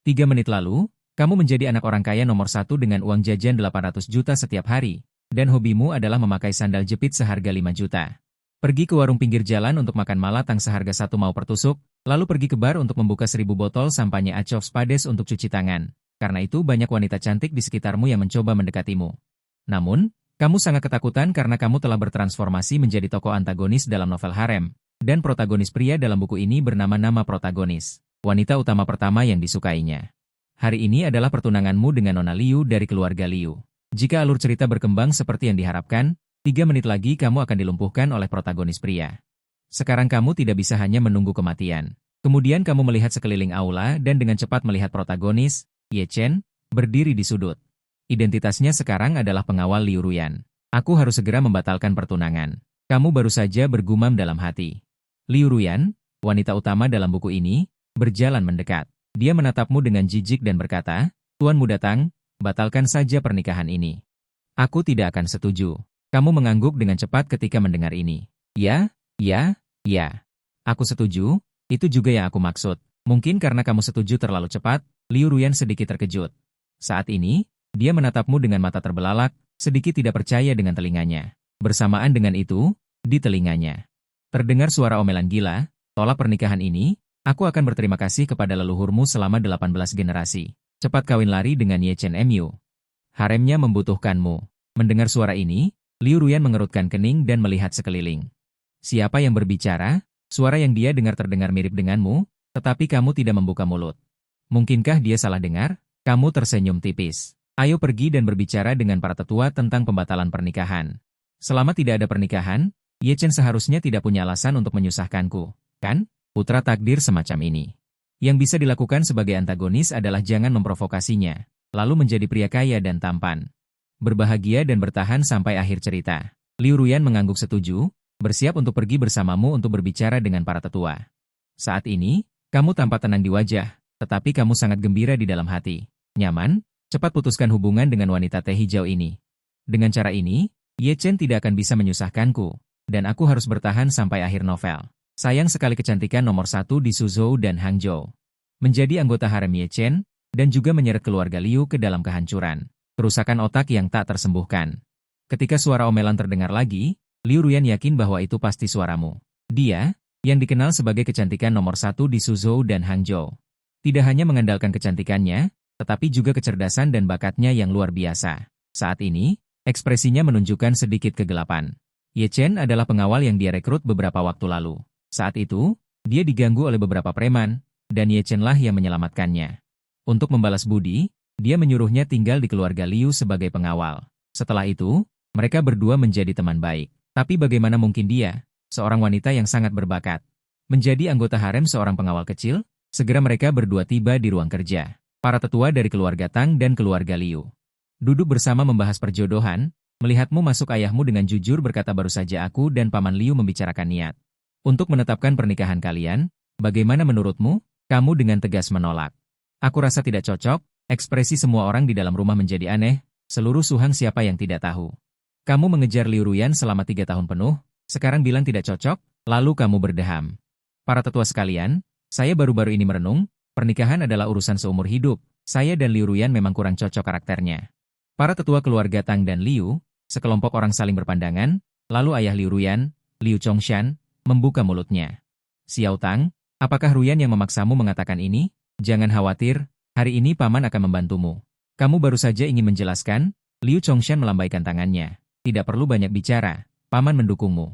3 menit lalu, kamu menjadi anak orang kaya nomor satu dengan uang jajan 800 juta setiap hari, dan hobimu adalah memakai sandal jepit seharga 5 juta. Pergi ke warung pinggir jalan untuk makan malatang seharga 1 mau per tusuk, lalu pergi ke bar untuk membuka 1000 botol sampahnya Acov Spades untuk cuci tangan. Karena itu banyak wanita cantik di sekitarmu yang mencoba mendekatimu. Namun, kamu sangat ketakutan karena kamu telah bertransformasi menjadi tokoh antagonis dalam novel harem, dan protagonis pria dalam buku ini bernama nama protagonis, wanita utama pertama yang disukainya. Hari ini adalah pertunanganmu dengan Nona Liu dari keluarga Liu. Jika alur cerita berkembang seperti yang diharapkan, 3 menit lagi kamu akan dilumpuhkan oleh protagonis pria. Sekarang kamu tidak bisa hanya menunggu kematian. Kemudian kamu melihat sekeliling aula dan dengan cepat melihat protagonis, Ye Chen, berdiri di sudut. Identitasnya sekarang adalah pengawal Liu Ruyan. Aku harus segera membatalkan pertunangan. Kamu baru saja bergumam dalam hati. Liu Ruyan, wanita utama dalam buku ini, berjalan mendekat. Dia menatapmu dengan jijik dan berkata, "Tuanmu datang, batalkan saja pernikahan ini." Aku tidak akan setuju. Kamu mengangguk dengan cepat ketika mendengar ini. Ya, ya, ya. Aku setuju, itu juga yang aku maksud. Mungkin karena kamu setuju terlalu cepat, Liu Ruyan sedikit terkejut. Saat ini, dia menatapmu dengan mata terbelalak, sedikit tidak percaya dengan telinganya. Bersamaan dengan itu, di telinganya terdengar suara omelan gila, "Tolak pernikahan ini, aku akan berterima kasih kepada leluhurmu selama 18 generasi. Cepat kawin lari dengan Ye Chen Mu. Haremnya membutuhkanmu." Mendengar suara ini, Liu Ruyan mengerutkan kening dan melihat sekeliling. Siapa yang berbicara? Suara yang dia dengar terdengar mirip denganmu, tetapi kamu tidak membuka mulut. Mungkinkah dia salah dengar? Kamu tersenyum tipis. Ayo pergi dan berbicara dengan para tetua tentang pembatalan pernikahan. Selama tidak ada pernikahan, Ye Chen seharusnya tidak punya alasan untuk menyusahkanku, kan? Putra takdir semacam ini. Yang bisa dilakukan sebagai antagonis adalah jangan memprovokasinya, lalu menjadi pria kaya dan tampan. Berbahagia dan bertahan sampai akhir cerita. Liu Ruyan mengangguk setuju, bersiap untuk pergi bersamamu untuk berbicara dengan para tetua. Saat ini, kamu tampak tenang di wajah, tetapi kamu sangat gembira di dalam hati. Nyaman, cepat putuskan hubungan dengan wanita teh hijau ini. Dengan cara ini, Ye Chen tidak akan bisa menyusahkanku, dan aku harus bertahan sampai akhir novel. Sayang sekali kecantikan nomor satu di Suzhou dan Hangzhou. Menjadi anggota harem Ye Chen, dan juga menyeret keluarga Liu ke dalam kehancuran. Kerusakan otak yang tak tersembuhkan. Ketika suara omelan terdengar lagi, Liu Ruyan yakin bahwa itu pasti suaramu. Dia, yang dikenal sebagai kecantikan nomor satu di Suzhou dan Hangzhou. Tidak hanya mengandalkan kecantikannya, tetapi juga kecerdasan dan bakatnya yang luar biasa. Saat ini, ekspresinya menunjukkan sedikit kegelapan. Ye Chen adalah pengawal yang dia rekrut beberapa waktu lalu. Saat itu, dia diganggu oleh beberapa preman, dan Ye Chen lah yang menyelamatkannya. Untuk membalas budi, dia menyuruhnya tinggal di keluarga Liu sebagai pengawal. Setelah itu, mereka berdua menjadi teman baik. Tapi bagaimana mungkin dia, seorang wanita yang sangat berbakat, menjadi anggota harem seorang pengawal kecil? Segera mereka berdua tiba di ruang kerja. Para tetua dari keluarga Tang dan keluarga Liu duduk bersama membahas perjodohan. Melihatmu masuk, ayahmu dengan jujur berkata, "Baru saja aku dan Paman Liu membicarakan niat untuk menetapkan pernikahan kalian. Bagaimana menurutmu?" Kamu dengan tegas menolak. "Aku rasa tidak cocok." Ekspresi semua orang di dalam rumah menjadi aneh. Seluruh Suhang siapa yang tidak tahu. Kamu mengejar Liu Ruyan selama 3 tahun penuh, sekarang bilang tidak cocok, lalu kamu berdeham. Para tetua sekalian, saya baru-baru ini merenung, pernikahan adalah urusan seumur hidup. Saya dan Liu Ruyan memang kurang cocok karakternya. Para tetua keluarga Tang dan Liu, sekelompok orang saling berpandangan, lalu ayah Liu Ruyan, Liu Chongshan, membuka mulutnya. "Xiao Tang, apakah Ruyan yang memaksamu mengatakan ini?" "Jangan khawatir, hari ini Paman akan membantumu. Kamu baru saja ingin menjelaskan?" Liu Chongshan melambaikan tangannya. "Tidak perlu banyak bicara, Paman mendukungmu."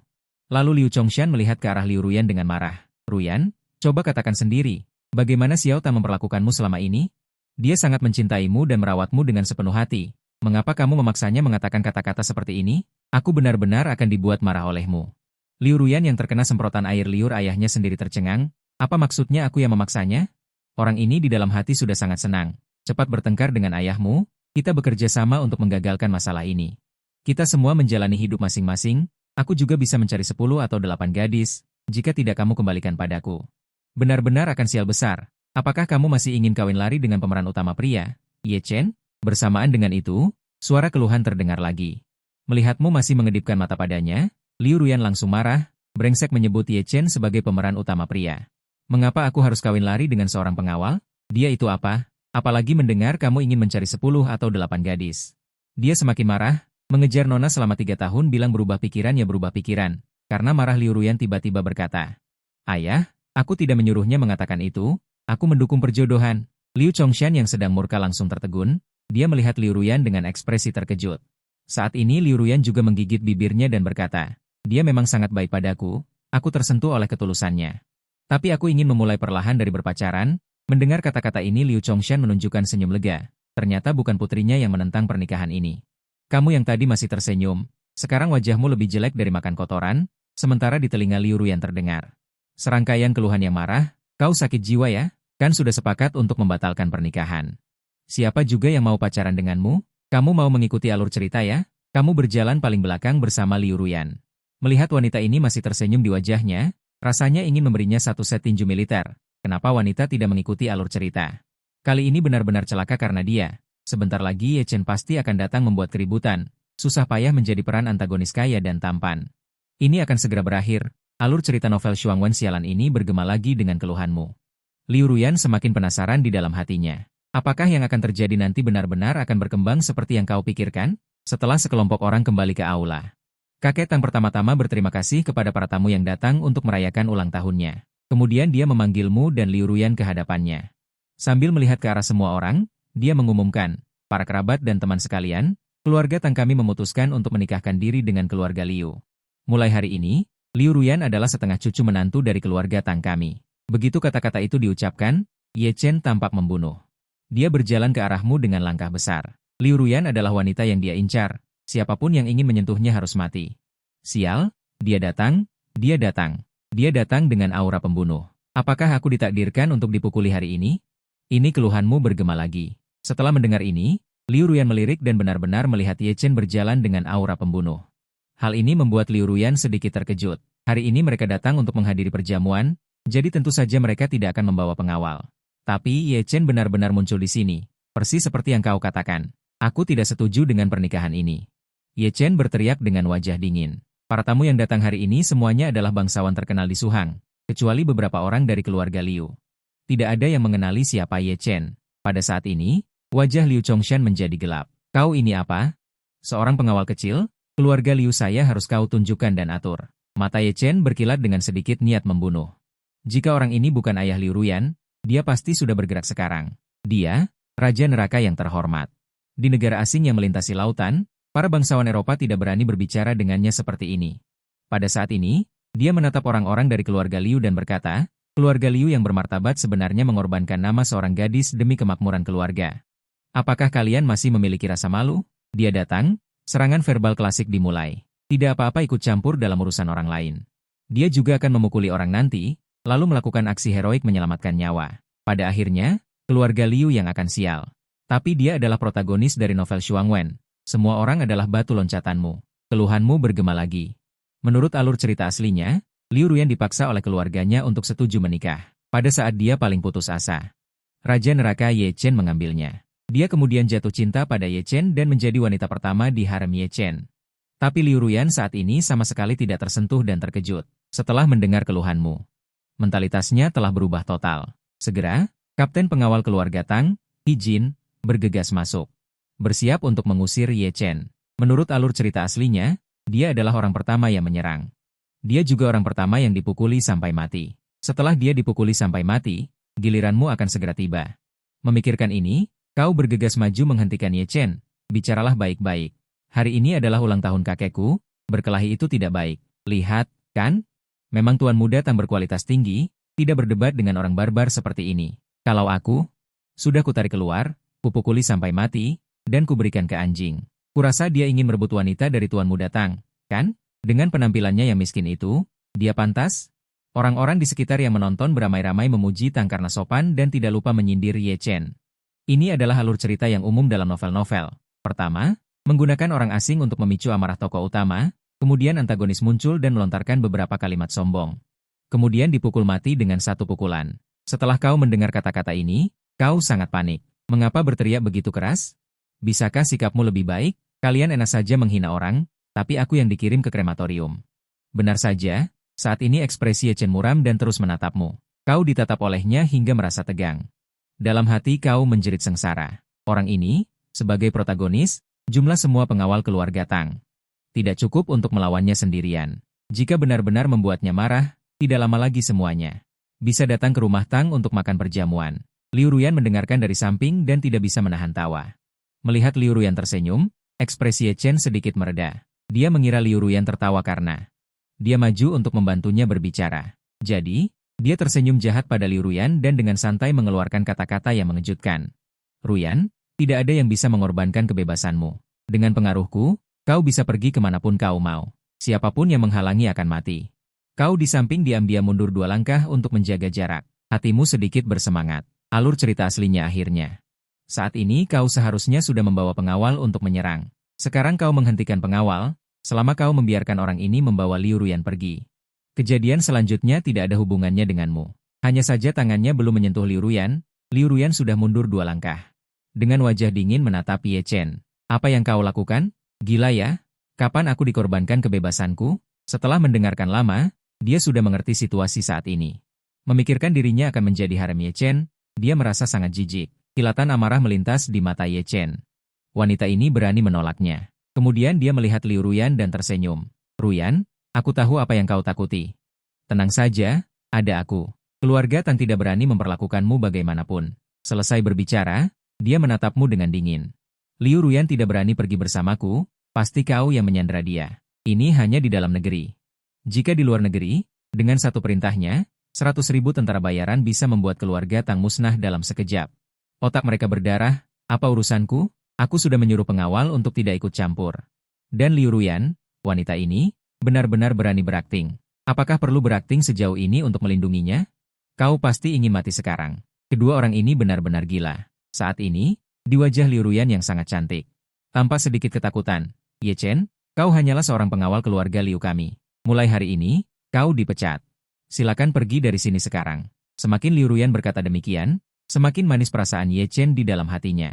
Lalu Liu Chongshan melihat ke arah Liu Ruyan dengan marah. "Ruyan, coba katakan sendiri, bagaimana Xiao Tang memperlakukanmu selama ini? Dia sangat mencintaimu dan merawatmu dengan sepenuh hati. Mengapa kamu memaksanya mengatakan kata-kata seperti ini? Aku benar-benar akan dibuat marah olehmu." Liu Ruyan yang terkena semprotan air liur ayahnya sendiri tercengang. "Apa maksudnya aku yang memaksanya?" Orang ini di dalam hati sudah sangat senang. "Cepat bertengkar dengan ayahmu, kita bekerja sama untuk menggagalkan masalah ini. Kita semua menjalani hidup masing-masing, aku juga bisa mencari 10 atau 8 gadis, jika tidak kamu kembalikan padaku. Benar-benar akan sial besar. Apakah kamu masih ingin kawin lari dengan pemeran utama pria, Ye Chen?" Bersamaan dengan itu, suara keluhan terdengar lagi. Melihatmu masih mengedipkan mata padanya, Liu Ruyan langsung marah, brengsek menyebut Ye Chen sebagai pemeran utama pria. "Mengapa aku harus kawin lari dengan seorang pengawal? Dia itu apa? Apalagi mendengar kamu ingin mencari 10 atau 8 gadis. Dia semakin marah, mengejar Nona selama 3 tahun bilang berubah pikiran ya berubah pikiran. Karena marah Liu Ruyan tiba-tiba berkata, "Ayah, aku tidak menyuruhnya mengatakan itu, aku mendukung perjodohan." Liu Chongshan yang sedang murka langsung tertegun, dia melihat Liu Ruyan dengan ekspresi terkejut. Saat ini Liu Ruyan juga menggigit bibirnya dan berkata, "Dia memang sangat baik padaku, aku tersentuh oleh ketulusannya. Tapi aku ingin memulai perlahan dari berpacaran." Mendengar kata-kata ini Liu Chongshan menunjukkan senyum lega. Ternyata bukan putrinya yang menentang pernikahan ini. "Kamu yang tadi masih tersenyum, sekarang wajahmu lebih jelek dari makan kotoran." Sementara di telinga Liu Ruyan terdengar serangkaian keluhan yang marah, "Kau sakit jiwa ya? Kan sudah sepakat untuk membatalkan pernikahan. Siapa juga yang mau pacaran denganmu? Kamu mau mengikuti alur cerita ya?" Kamu berjalan paling belakang bersama Liu Ruyan. Melihat wanita ini masih tersenyum di wajahnya, rasanya ingin memberinya satu set tinju militer. Kenapa wanita tidak mengikuti alur cerita? Kali ini benar-benar celaka karena dia. Sebentar lagi Ye Chen pasti akan datang membuat keributan. Susah payah menjadi peran antagonis kaya dan tampan. Ini akan segera berakhir. Alur cerita novel Shuangwen sialan ini bergema lagi dengan keluhanmu. Liu Ruyan semakin penasaran di dalam hatinya. Apakah yang akan terjadi nanti benar-benar akan berkembang seperti yang kau pikirkan? Setelah sekelompok orang kembali ke aula, kakek Tang pertama-tama berterima kasih kepada para tamu yang datang untuk merayakan ulang tahunnya. Kemudian dia memanggilmu dan Liu Ruyan ke hadapannya. Sambil melihat ke arah semua orang, dia mengumumkan, "Para kerabat dan teman sekalian, keluarga Tang kami memutuskan untuk menikahkan diri dengan keluarga Liu. Mulai hari ini, Liu Ruyan adalah setengah cucu menantu dari keluarga Tang kami." Begitu kata-kata itu diucapkan, Ye Chen tampak membunuh. Dia berjalan ke arahmu dengan langkah besar. Liu Ruyan adalah wanita yang dia incar. Siapapun yang ingin menyentuhnya harus mati. Sial, dia datang, dia datang. Dia datang dengan aura pembunuh. Apakah aku ditakdirkan untuk dipukuli hari ini? Ini keluhanmu bergema lagi. Setelah mendengar ini, Liu Ruyan melirik dan benar-benar melihat Ye Chen berjalan dengan aura pembunuh. Hal ini membuat Liu Ruyan sedikit terkejut. Hari ini mereka datang untuk menghadiri perjamuan, jadi tentu saja mereka tidak akan membawa pengawal. Tapi Ye Chen benar-benar muncul di sini. Persis seperti yang kau katakan. Aku tidak setuju dengan pernikahan ini. Ye Chen berteriak dengan wajah dingin. Para tamu yang datang hari ini semuanya adalah bangsawan terkenal di Suhang, kecuali beberapa orang dari keluarga Liu. Tidak ada yang mengenali siapa Ye Chen. Pada saat ini, wajah Liu Chongshan menjadi gelap. "Kau ini apa? Seorang pengawal kecil? Keluarga Liu saya harus kau tunjukkan dan atur." Mata Ye Chen berkilat dengan sedikit niat membunuh. Jika orang ini bukan ayah Liu Ruyan, dia pasti sudah bergerak sekarang. Dia, Raja Neraka yang terhormat. Di negara asing yang melintasi lautan, para bangsawan Eropa tidak berani berbicara dengannya seperti ini. Pada saat ini, dia menatap orang-orang dari keluarga Liu dan berkata, "Keluarga Liu yang bermartabat sebenarnya mengorbankan nama seorang gadis demi kemakmuran keluarga. Apakah kalian masih memiliki rasa malu?" Dia datang, serangan verbal klasik dimulai. Tidak apa-apa ikut campur dalam urusan orang lain. Dia juga akan memukuli orang nanti, lalu melakukan aksi heroik menyelamatkan nyawa. Pada akhirnya, keluarga Liu yang akan sial. Tapi dia adalah protagonis dari novel Shuangwen. Semua orang adalah batu loncatanmu. Keluhanmu bergema lagi. Menurut alur cerita aslinya, Liu Ruyan dipaksa oleh keluarganya untuk setuju menikah. Pada saat dia paling putus asa, Raja Neraka Ye Chen mengambilnya. Dia kemudian jatuh cinta pada Ye Chen dan menjadi wanita pertama di harem Ye Chen. Tapi Liu Ruyan saat ini sama sekali tidak tersentuh dan terkejut. Setelah mendengar keluhanmu, mentalitasnya telah berubah total. Segera, Kapten Pengawal Keluarga Tang, He Jin, bergegas masuk. Bersiap untuk mengusir Ye Chen. Menurut alur cerita aslinya, dia adalah orang pertama yang menyerang. Dia juga orang pertama yang dipukuli sampai mati. Setelah dia dipukuli sampai mati, giliranmu akan segera tiba. Memikirkan ini, kau bergegas maju menghentikan Ye Chen. Bicaralah baik-baik. Hari ini adalah ulang tahun kakekku, berkelahi itu tidak baik. Lihat, kan? Memang tuan muda Tang berkualitas tinggi, tidak berdebat dengan orang barbar seperti ini. Kalau aku, sudah kutarik keluar, kupukuli sampai mati, dan kuberikan ke anjing. Kurasa dia ingin merebut wanita dari tuan muda Tang, kan? Dengan penampilannya yang miskin itu, dia pantas? Orang-orang di sekitar yang menonton beramai-ramai memuji Tang karena sopan dan tidak lupa menyindir Ye Chen. Ini adalah alur cerita yang umum dalam novel-novel. Pertama, menggunakan orang asing untuk memicu amarah tokoh utama, kemudian antagonis muncul dan melontarkan beberapa kalimat sombong. Kemudian dipukul mati dengan satu pukulan. Setelah kau mendengar kata-kata ini, kau sangat panik. Mengapa berteriak begitu keras? Bisakah sikapmu lebih baik? Kalian enak saja menghina orang, tapi aku yang dikirim ke krematorium. Benar saja, saat ini ekspresi Ye Chen muram dan terus menatapmu. Kau ditatap olehnya hingga merasa tegang. Dalam hati kau menjerit sengsara. Orang ini, sebagai protagonis, jumlah semua pengawal keluarga Tang. Tidak cukup untuk melawannya sendirian. Jika benar-benar membuatnya marah, tidak lama lagi semuanya bisa datang ke rumah Tang untuk makan perjamuan. Liu Ruyan mendengarkan dari samping dan tidak bisa menahan tawa. Melihat Liu Ruyan tersenyum, ekspresi Ye Chen sedikit mereda. Dia mengira Liu Ruyan tertawa karena dia maju untuk membantunya berbicara. Jadi, dia tersenyum jahat pada Liu Ruyan dan dengan santai mengeluarkan kata-kata yang mengejutkan. Ruyan, tidak ada yang bisa mengorbankan kebebasanmu. Dengan pengaruhku, kau bisa pergi kemanapun kau mau. Siapapun yang menghalangi akan mati. Kau di samping diam-diam mundur 2 langkah untuk menjaga jarak. Hatimu sedikit bersemangat. Alur cerita aslinya akhirnya. Saat ini kau seharusnya sudah membawa pengawal untuk menyerang. Sekarang kau menghentikan pengawal, selama kau membiarkan orang ini membawa Liu Ruyan pergi. Kejadian selanjutnya tidak ada hubungannya denganmu. Hanya saja tangannya belum menyentuh Liu Ruyan sudah mundur 2 langkah. Dengan wajah dingin menatap Ye Chen. Apa yang kau lakukan? Gila ya? Kapan aku dikorbankan kebebasanku? Setelah mendengarkan lama, dia sudah mengerti situasi saat ini. Memikirkan dirinya akan menjadi harem Ye Chen, dia merasa sangat jijik. Kilatan amarah melintas di mata Ye Chen. Wanita ini berani menolaknya. Kemudian dia melihat Liu Ruyan dan tersenyum. Ruyan, aku tahu apa yang kau takuti. Tenang saja, ada aku. Keluarga Tang tidak berani memperlakukanmu bagaimanapun. Selesai berbicara, dia menatapmu dengan dingin. Liu Ruyan tidak berani pergi bersamaku, pasti kau yang menyandera dia. Ini hanya di dalam negeri. Jika di luar negeri, dengan satu perintahnya, 100.000 tentara bayaran bisa membuat keluarga Tang musnah dalam sekejap. Otak mereka berdarah, apa urusanku? Aku sudah menyuruh pengawal untuk tidak ikut campur. Dan Liu Ruyan, wanita ini, benar-benar berani berakting. Apakah perlu berakting sejauh ini untuk melindunginya? Kau pasti ingin mati sekarang. Kedua orang ini benar-benar gila. Saat ini, di wajah Liu Ruyan yang sangat cantik, tanpa sedikit ketakutan. Ye Chen, kau hanyalah seorang pengawal keluarga Liu kami. Mulai hari ini, kau dipecat. Silakan pergi dari sini sekarang. Semakin Liu Ruyan berkata demikian, semakin manis perasaan Ye Chen di dalam hatinya.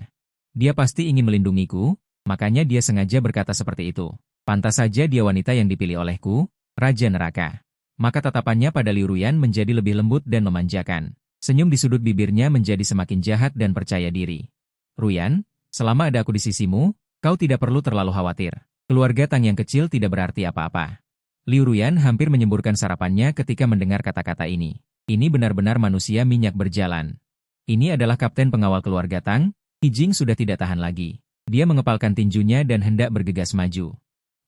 Dia pasti ingin melindungiku, makanya dia sengaja berkata seperti itu. Pantas saja dia wanita yang dipilih olehku, Raja Neraka. Maka tatapannya pada Liu Ruyan menjadi lebih lembut dan memanjakan. Senyum di sudut bibirnya menjadi semakin jahat dan percaya diri. Ruyan, selama ada aku di sisimu, kau tidak perlu terlalu khawatir. Keluarga Tang yang kecil tidak berarti apa-apa. Liu Ruyan hampir menyemburkan sarapannya ketika mendengar kata-kata ini. Ini benar-benar manusia minyak berjalan. Ini adalah kapten pengawal keluarga Tang. Hijing sudah tidak tahan lagi. Dia mengepalkan tinjunya dan hendak bergegas maju.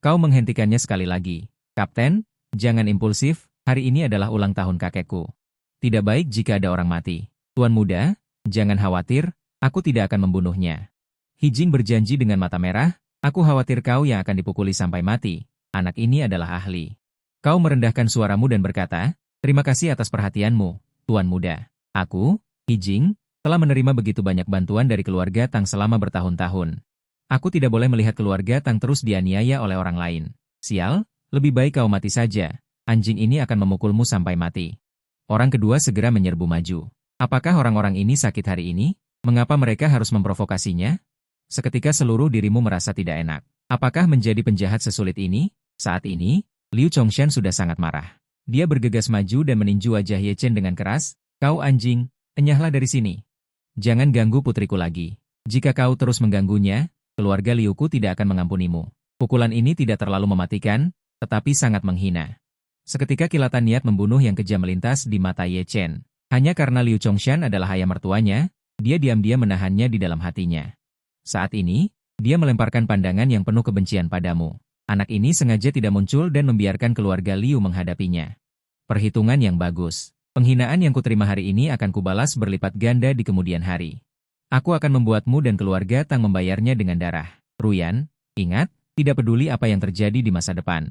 Kau menghentikannya sekali lagi. Kapten, jangan impulsif, hari ini adalah ulang tahun kakekku. Tidak baik jika ada orang mati. Tuan muda, jangan khawatir, aku tidak akan membunuhnya. Hijing berjanji dengan mata merah, aku khawatir kau yang akan dipukuli sampai mati. Anak ini adalah ahli. Kau merendahkan suaramu dan berkata, terima kasih atas perhatianmu, Tuan muda. Aku, Hijing, telah menerima begitu banyak bantuan dari keluarga Tang selama bertahun-tahun. Aku tidak boleh melihat keluarga Tang terus dianiaya oleh orang lain. Sial, lebih baik kau mati saja. Anjing ini akan memukulmu sampai mati. Orang kedua segera menyerbu maju. Apakah orang-orang ini sakit hari ini? Mengapa mereka harus memprovokasinya? Seketika seluruh dirimu merasa tidak enak. Apakah menjadi penjahat sesulit ini? Saat ini, Liu Chongshan sudah sangat marah. Dia bergegas maju dan meninju wajah Ye Chen dengan keras. Kau anjing, enyahlah dari sini. Jangan ganggu putriku lagi. Jika kau terus mengganggunya, keluarga Liuku tidak akan mengampunimu. Pukulan ini tidak terlalu mematikan, tetapi sangat menghina. Seketika kilatan niat membunuh yang kejam melintas di mata Ye Chen. Hanya karena Liu Chongshan adalah ayah mertuanya, dia diam-diam menahannya di dalam hatinya. Saat ini, dia melemparkan pandangan yang penuh kebencian padamu. Anak ini sengaja tidak muncul dan membiarkan keluarga Liu menghadapinya. Perhitungan yang bagus. Penghinaan yang kuterima hari ini akan kubalas berlipat ganda di kemudian hari. Aku akan membuatmu dan keluarga Tang membayarnya dengan darah. Ruyan, ingat, tidak peduli apa yang terjadi di masa depan.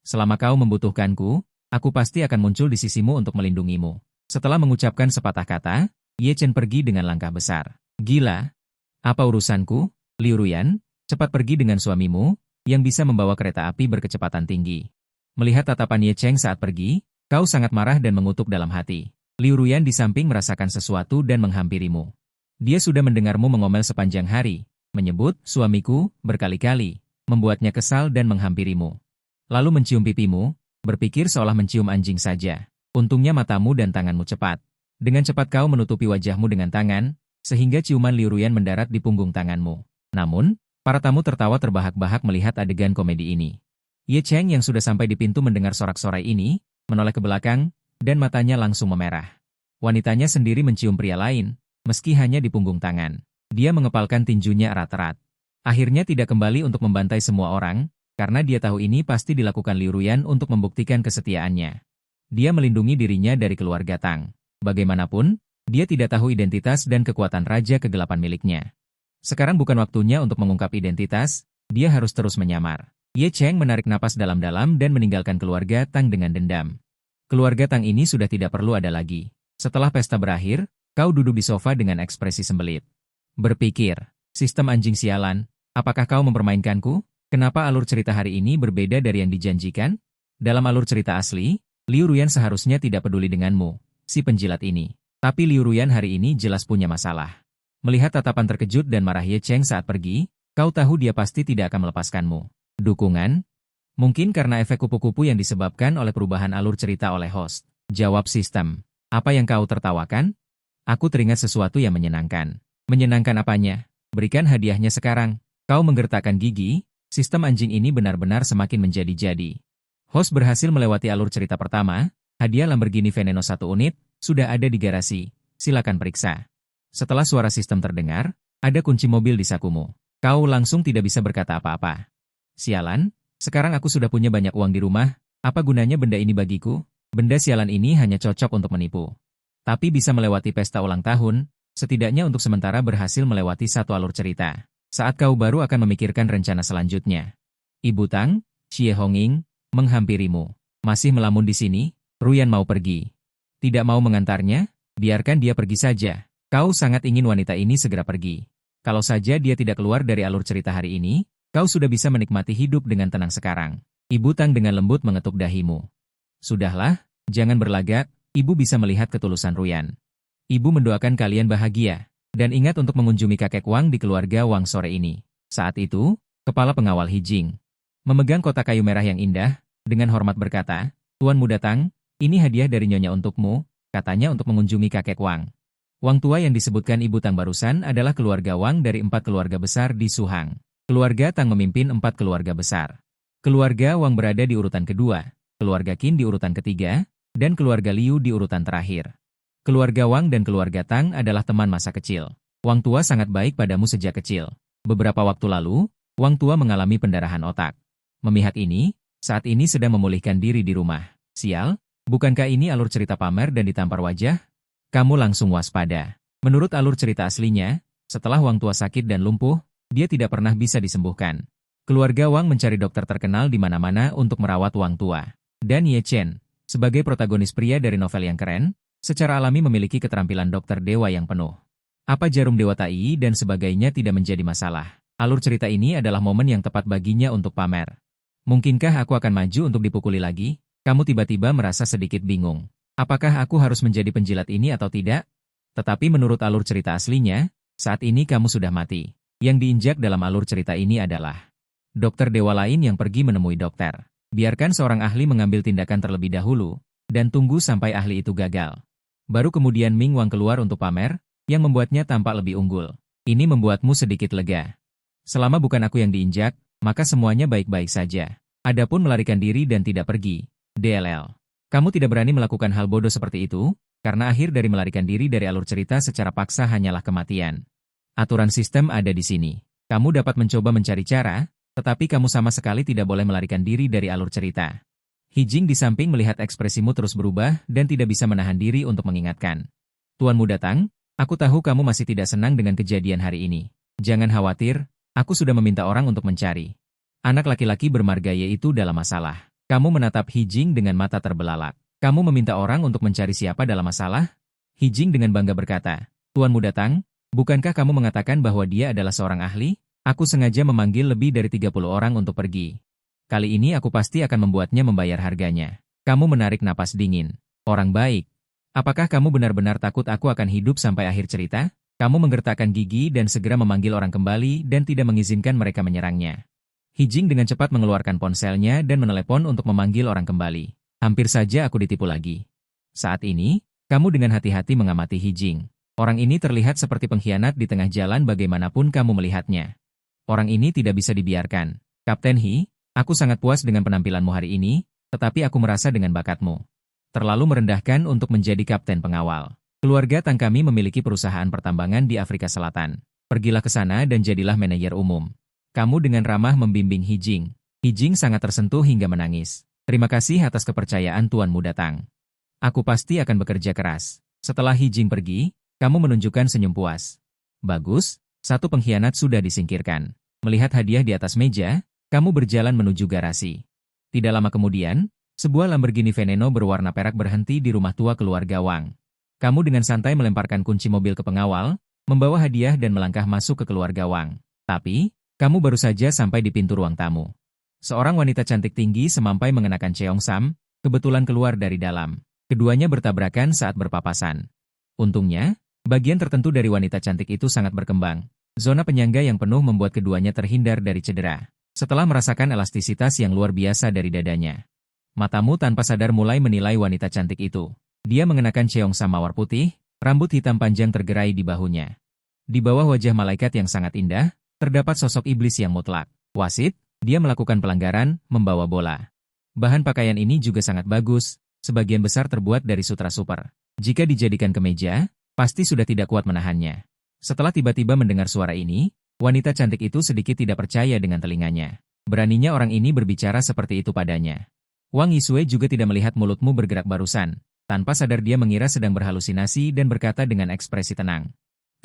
Selama kau membutuhkanku, aku pasti akan muncul di sisimu untuk melindungimu. Setelah mengucapkan sepatah kata, Ye Chen pergi dengan langkah besar. Gila. Apa urusanku? Liu Ruyan, cepat pergi dengan suamimu, yang bisa membawa kereta api berkecepatan tinggi. Melihat tatapan Ye Chen saat pergi, kau sangat marah dan mengutuk dalam hati. Liu Ruyan di samping merasakan sesuatu dan menghampirimu. Dia sudah mendengarmu mengomel sepanjang hari, menyebut suamiku berkali-kali, membuatnya kesal dan menghampirimu. Lalu mencium pipimu, berpikir seolah mencium anjing saja. Untungnya matamu dan tanganmu cepat. Dengan cepat kau menutupi wajahmu dengan tangan, sehingga ciuman Liu Ruyan mendarat di punggung tanganmu. Namun, para tamu tertawa terbahak-bahak melihat adegan komedi ini. Ye Cheng yang sudah sampai di pintu mendengar sorak-sorai ini, menoleh ke belakang, dan matanya langsung memerah. Wanitanya sendiri mencium pria lain, meski hanya di punggung tangan. Dia mengepalkan tinjunya erat-erat. Akhirnya tidak kembali untuk membantai semua orang, karena dia tahu ini pasti dilakukan Liu Ruyan untuk membuktikan kesetiaannya. Dia melindungi dirinya dari keluarga Tang. Bagaimanapun, dia tidak tahu identitas dan kekuatan Raja Kegelapan miliknya. Sekarang bukan waktunya untuk mengungkap identitas, dia harus terus menyamar. Ye Cheng menarik napas dalam-dalam dan meninggalkan keluarga Tang dengan dendam. Keluarga Tang ini sudah tidak perlu ada lagi. Setelah pesta berakhir, kau duduk di sofa dengan ekspresi sembelit. Berpikir, sistem anjing sialan, apakah kau mempermainkanku? Kenapa alur cerita hari ini berbeda dari yang dijanjikan? Dalam alur cerita asli, Liu Ruyan seharusnya tidak peduli denganmu, si penjilat ini. Tapi Liu Ruyan hari ini jelas punya masalah. Melihat tatapan terkejut dan marah Ye Cheng saat pergi, kau tahu dia pasti tidak akan melepaskanmu. Dukungan? Mungkin karena efek kupu-kupu yang disebabkan oleh perubahan alur cerita oleh host. Jawab sistem. Apa yang kau tertawakan? Aku teringat sesuatu yang menyenangkan. Menyenangkan apanya? Berikan hadiahnya sekarang. Kau menggertakkan gigi, sistem anjing ini benar-benar semakin menjadi-jadi. Host berhasil melewati alur cerita pertama, hadiah Lamborghini Veneno 1 unit, sudah ada di garasi. Silakan periksa. Setelah suara sistem terdengar, ada kunci mobil di sakumu. Kau langsung tidak bisa berkata apa-apa. Sialan, sekarang aku sudah punya banyak uang di rumah, apa gunanya benda ini bagiku? Benda sialan ini hanya cocok untuk menipu. Tapi bisa melewati pesta ulang tahun, setidaknya untuk sementara berhasil melewati satu alur cerita. Saat kau baru akan memikirkan rencana selanjutnya. Ibu Tang, Xie Honging, menghampirimu. Masih melamun di sini? Ruyan mau pergi. Tidak mau mengantarnya? Biarkan dia pergi saja. Kau sangat ingin wanita ini segera pergi. Kalau saja dia tidak keluar dari alur cerita hari ini, kau sudah bisa menikmati hidup dengan tenang sekarang. Ibu Tang dengan lembut mengetuk dahimu. Sudahlah, jangan berlagak, ibu bisa melihat ketulusan Ruyan. Ibu mendoakan kalian bahagia, dan ingat untuk mengunjungi kakek Wang di keluarga Wang sore ini. Saat itu, kepala pengawal Hijing memegang kotak kayu merah yang indah, dengan hormat berkata, Tuan Muda Tang, ini hadiah dari Nyonya untukmu, katanya untuk mengunjungi kakek Wang. Wang tua yang disebutkan Ibu Tang barusan adalah keluarga Wang dari 4 keluarga besar di Suhang. Keluarga Tang memimpin 4 keluarga besar. Keluarga Wang berada di urutan kedua, keluarga Qin di urutan ketiga, dan keluarga Liu di urutan terakhir. Keluarga Wang dan keluarga Tang adalah teman masa kecil. Wang tua sangat baik padamu sejak kecil. Beberapa waktu lalu, Wang tua mengalami pendarahan otak. Memihak ini, saat ini sedang memulihkan diri di rumah. Sial, bukankah ini alur cerita pamer dan ditampar wajah? Kamu langsung waspada. Menurut alur cerita aslinya, setelah Wang tua sakit dan lumpuh, dia tidak pernah bisa disembuhkan. Keluarga Wang mencari dokter terkenal di mana-mana untuk merawat Wang tua. Dan Ye Chen, sebagai protagonis pria dari novel yang keren, secara alami memiliki keterampilan dokter dewa yang penuh. Apa jarum dewa tai dan sebagainya tidak menjadi masalah. Alur cerita ini adalah momen yang tepat baginya untuk pamer. Mungkinkah aku akan maju untuk dipukuli lagi? Kamu tiba-tiba merasa sedikit bingung. Apakah aku harus menjadi penjilat ini atau tidak? Tetapi menurut alur cerita aslinya, saat ini kamu sudah mati. Yang diinjak dalam alur cerita ini adalah dokter dewa lain yang pergi menemui dokter. Biarkan seorang ahli mengambil tindakan terlebih dahulu, dan tunggu sampai ahli itu gagal. Baru kemudian Ming Wang keluar untuk pamer, yang membuatnya tampak lebih unggul. Ini membuatmu sedikit lega. Selama bukan aku yang diinjak, maka semuanya baik-baik saja. Adapun melarikan diri dan tidak pergi, DLL. Kamu tidak berani melakukan hal bodoh seperti itu, karena akhir dari melarikan diri dari alur cerita secara paksa hanyalah kematian. Aturan sistem ada di sini. Kamu dapat mencoba mencari cara, tetapi kamu sama sekali tidak boleh melarikan diri dari alur cerita. Hijing di samping melihat ekspresimu terus berubah dan tidak bisa menahan diri untuk mengingatkan. Tuan Muda Tang, aku tahu kamu masih tidak senang dengan kejadian hari ini. Jangan khawatir, aku sudah meminta orang untuk mencari. Anak laki-laki bermarga itu dalam masalah. Kamu menatap Hijing dengan mata terbelalak. Kamu meminta orang untuk mencari siapa dalam masalah? Hijing dengan bangga berkata, Tuan Muda Tang, bukankah kamu mengatakan bahwa dia adalah seorang ahli? Aku sengaja memanggil lebih dari 30 orang untuk pergi. Kali ini aku pasti akan membuatnya membayar harganya. Kamu menarik napas dingin. Orang baik. Apakah kamu benar-benar takut aku akan hidup sampai akhir cerita? Kamu menggertakkan gigi dan segera memanggil orang kembali dan tidak mengizinkan mereka menyerangnya. Hijing dengan cepat mengeluarkan ponselnya dan menelepon untuk memanggil orang kembali. Hampir saja aku ditipu lagi. Saat ini, kamu dengan hati-hati mengamati Hijing. Orang ini terlihat seperti pengkhianat di tengah jalan bagaimanapun kamu melihatnya. Orang ini tidak bisa dibiarkan. Kapten He, aku sangat puas dengan penampilanmu hari ini, tetapi aku merasa dengan bakatmu terlalu merendahkan untuk menjadi kapten pengawal. Keluarga Tang kami memiliki perusahaan pertambangan di Afrika Selatan. Pergilah ke sana dan jadilah manajer umum. Kamu dengan ramah membimbing He Jing. He Jing sangat tersentuh hingga menangis. Terima kasih atas kepercayaan Tuan Muda Tang. Aku pasti akan bekerja keras. Setelah He Jing pergi, kamu menunjukkan senyum puas. Bagus, satu pengkhianat sudah disingkirkan. Melihat hadiah di atas meja, kamu berjalan menuju garasi. Tidak lama kemudian, sebuah Lamborghini Veneno berwarna perak berhenti di rumah tua keluarga Wang. Kamu dengan santai melemparkan kunci mobil ke pengawal, membawa hadiah dan melangkah masuk ke keluarga Wang. Tapi, kamu baru saja sampai di pintu ruang tamu. Seorang wanita cantik tinggi semampai mengenakan cheongsam, kebetulan keluar dari dalam. Keduanya bertabrakan saat berpapasan. Untungnya, bagian tertentu dari wanita cantik itu sangat berkembang. Zona penyangga yang penuh membuat keduanya terhindar dari cedera. Setelah merasakan elastisitas yang luar biasa dari dadanya, matamu tanpa sadar mulai menilai wanita cantik itu. Dia mengenakan cheongsam mawar putih, rambut hitam panjang tergerai di bahunya. Di bawah wajah malaikat yang sangat indah, terdapat sosok iblis yang mutlak. Wasit, dia melakukan pelanggaran, membawa bola. Bahan pakaian ini juga sangat bagus, sebagian besar terbuat dari sutra super. Jika dijadikan kemeja, pasti sudah tidak kuat menahannya. Setelah tiba-tiba mendengar suara ini, wanita cantik itu sedikit tidak percaya dengan telinganya. Beraninya orang ini berbicara seperti itu padanya. Wang Yisue juga tidak melihat mulutmu bergerak barusan. Tanpa sadar dia mengira sedang berhalusinasi dan berkata dengan ekspresi tenang.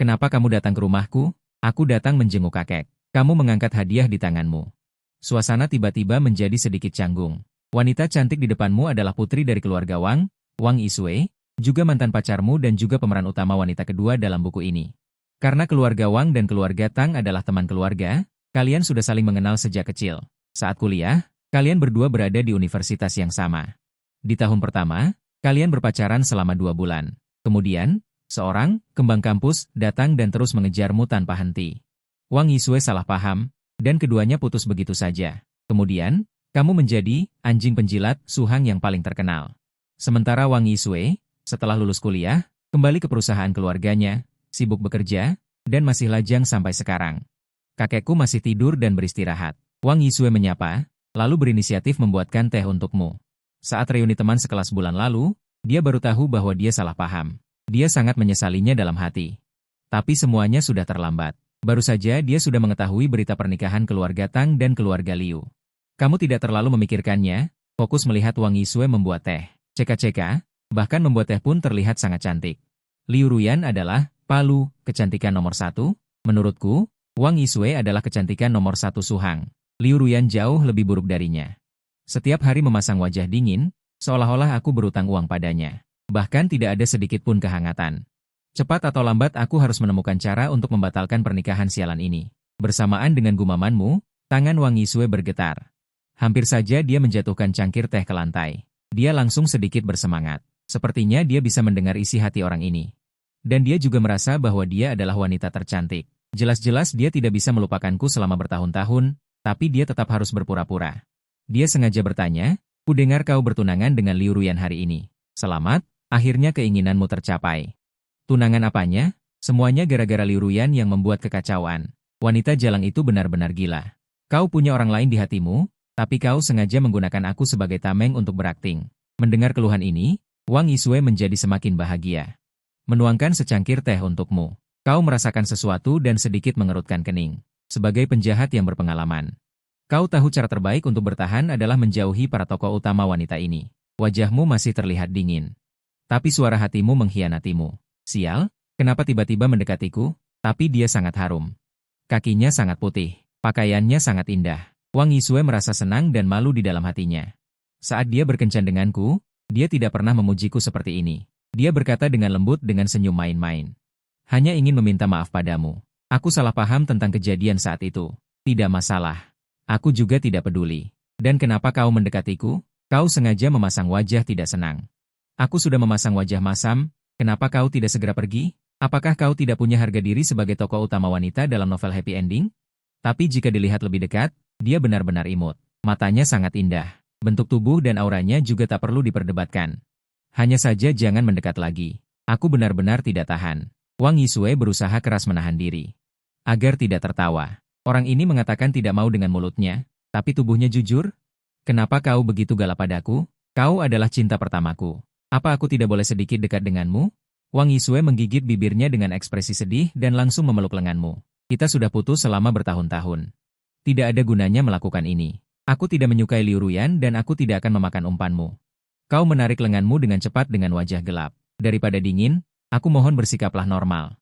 Kenapa kamu datang ke rumahku? Aku datang menjenguk kakek. Kamu mengangkat hadiah di tanganmu. Suasana tiba-tiba menjadi sedikit canggung. Wanita cantik di depanmu adalah putri dari keluarga Wang, Wang Yisue, juga mantan pacarmu dan juga pemeran utama wanita kedua dalam buku ini. Karena keluarga Wang dan keluarga Tang adalah teman keluarga, kalian sudah saling mengenal sejak kecil. Saat kuliah, kalian berdua berada di universitas yang sama. Di tahun pertama, kalian berpacaran selama 2 bulan. Kemudian, seorang kembang kampus datang dan terus mengejarmu tanpa henti. Wang Yisue salah paham, dan keduanya putus begitu saja. Kemudian, kamu menjadi anjing penjilat Su Hang yang paling terkenal. Sementara Wang Yisue, setelah lulus kuliah, kembali ke perusahaan keluarganya, sibuk bekerja, dan masih lajang sampai sekarang. Kakekku masih tidur dan beristirahat. Wang Yisue menyapa, lalu berinisiatif membuatkan teh untukmu. Saat reuni teman sekelas bulan lalu, dia baru tahu bahwa dia salah paham. Dia sangat menyesalinya dalam hati. Tapi semuanya sudah terlambat. Baru saja dia sudah mengetahui berita pernikahan keluarga Tang dan keluarga Liu. Kamu tidak terlalu memikirkannya, fokus melihat Wang Yisue membuat teh. Ceka-ceka, bahkan membuat teh pun terlihat sangat cantik. Liu Ruyan adalah palu kecantikan nomor 1. Menurutku, Wang Yisue adalah kecantikan nomor 1 Su Hang. Liu Ruyan jauh lebih buruk darinya. Setiap hari memasang wajah dingin, seolah-olah aku berutang uang padanya. Bahkan tidak ada sedikit pun kehangatan. Cepat atau lambat aku harus menemukan cara untuk membatalkan pernikahan sialan ini. Bersamaan dengan gumamanmu, tangan Wang Yisue bergetar. Hampir saja dia menjatuhkan cangkir teh ke lantai. Dia langsung sedikit bersemangat. Sepertinya dia bisa mendengar isi hati orang ini. Dan dia juga merasa bahwa dia adalah wanita tercantik. Jelas-jelas dia tidak bisa melupakanku selama bertahun-tahun, tapi dia tetap harus berpura-pura. Dia sengaja bertanya, ku dengar kau bertunangan dengan Liu Ruyan hari ini. Selamat, akhirnya keinginanmu tercapai. Tunangan apanya? Semuanya gara-gara Liu Ruyan yang membuat kekacauan. Wanita jalang itu benar-benar gila. Kau punya orang lain di hatimu, tapi kau sengaja menggunakan aku sebagai tameng untuk berakting. Mendengar keluhan ini, Wang Yisue menjadi semakin bahagia. Menuangkan secangkir teh untukmu. Kau merasakan sesuatu dan sedikit mengerutkan kening. Sebagai penjahat yang berpengalaman, kau tahu cara terbaik untuk bertahan adalah menjauhi para tokoh utama wanita ini. Wajahmu masih terlihat dingin. Tapi suara hatimu mengkhianatimu. Sial, kenapa tiba-tiba mendekatiku? Tapi dia sangat harum. Kakinya sangat putih, pakaiannya sangat indah. Wang Yisue merasa senang dan malu di dalam hatinya. Saat dia berkencan denganku, dia tidak pernah memujiku seperti ini. Dia berkata dengan lembut dengan senyum main-main. Hanya ingin meminta maaf padamu. Aku salah paham tentang kejadian saat itu. Tidak masalah. Aku juga tidak peduli. Dan kenapa kau mendekatiku? Kau sengaja memasang wajah tidak senang. Aku sudah memasang wajah masam, kenapa kau tidak segera pergi? Apakah kau tidak punya harga diri sebagai tokoh utama wanita dalam novel happy ending? Tapi jika dilihat lebih dekat, dia benar-benar imut. Matanya sangat indah. Bentuk tubuh dan auranya juga tak perlu diperdebatkan. Hanya saja jangan mendekat lagi. Aku benar-benar tidak tahan. Wang Yisue berusaha keras menahan diri agar tidak tertawa. Orang ini mengatakan tidak mau dengan mulutnya, tapi tubuhnya jujur. Kenapa kau begitu galak padaku? Kau adalah cinta pertamaku. Apa aku tidak boleh sedikit dekat denganmu? Wang Yisue menggigit bibirnya dengan ekspresi sedih dan langsung memeluk lenganmu. Kita sudah putus selama bertahun-tahun. Tidak ada gunanya melakukan ini. Aku tidak menyukai Liu Ruyan dan aku tidak akan memakan umpanmu. Kau menarik lenganmu dengan cepat dengan wajah gelap. Daripada dingin, aku mohon bersikaplah normal.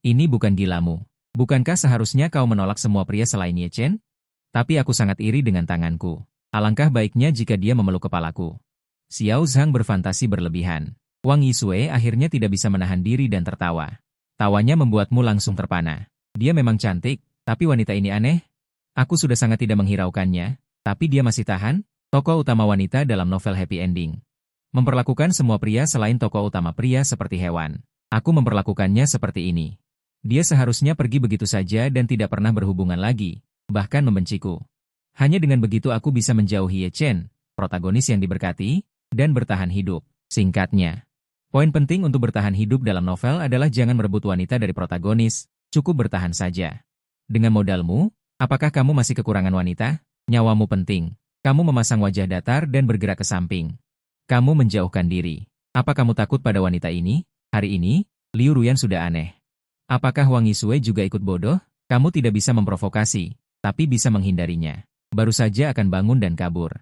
Ini bukan gilamu. Bukankah seharusnya kau menolak semua pria selain Ye Chen? Tapi aku sangat iri dengan tanganku. Alangkah baiknya jika dia memeluk kepalaku. Xiao Zhang berfantasi berlebihan. Wang Yisue akhirnya tidak bisa menahan diri dan tertawa. Tawanya membuatmu langsung terpana. Dia memang cantik, tapi wanita ini aneh. Aku sudah sangat tidak menghiraukannya, tapi dia masih tahan. Tokoh utama wanita dalam novel happy ending. Memperlakukan semua pria selain tokoh utama pria seperti hewan. Aku memperlakukannya seperti ini. Dia seharusnya pergi begitu saja dan tidak pernah berhubungan lagi, bahkan membenciku. Hanya dengan begitu aku bisa menjauhi Ye Chen, protagonis yang diberkati, dan bertahan hidup. Singkatnya, poin penting untuk bertahan hidup dalam novel adalah jangan merebut wanita dari protagonis, cukup bertahan saja. Dengan modalmu, apakah kamu masih kekurangan wanita? Nyawamu penting. Kamu memasang wajah datar dan bergerak ke samping. Kamu menjauhkan diri. Apa kamu takut pada wanita ini? Hari ini, Liu Ruyan sudah aneh. Apakah Wang Yisue juga ikut bodoh? Kamu tidak bisa memprovokasi, tapi bisa menghindarinya. Baru saja akan bangun dan kabur.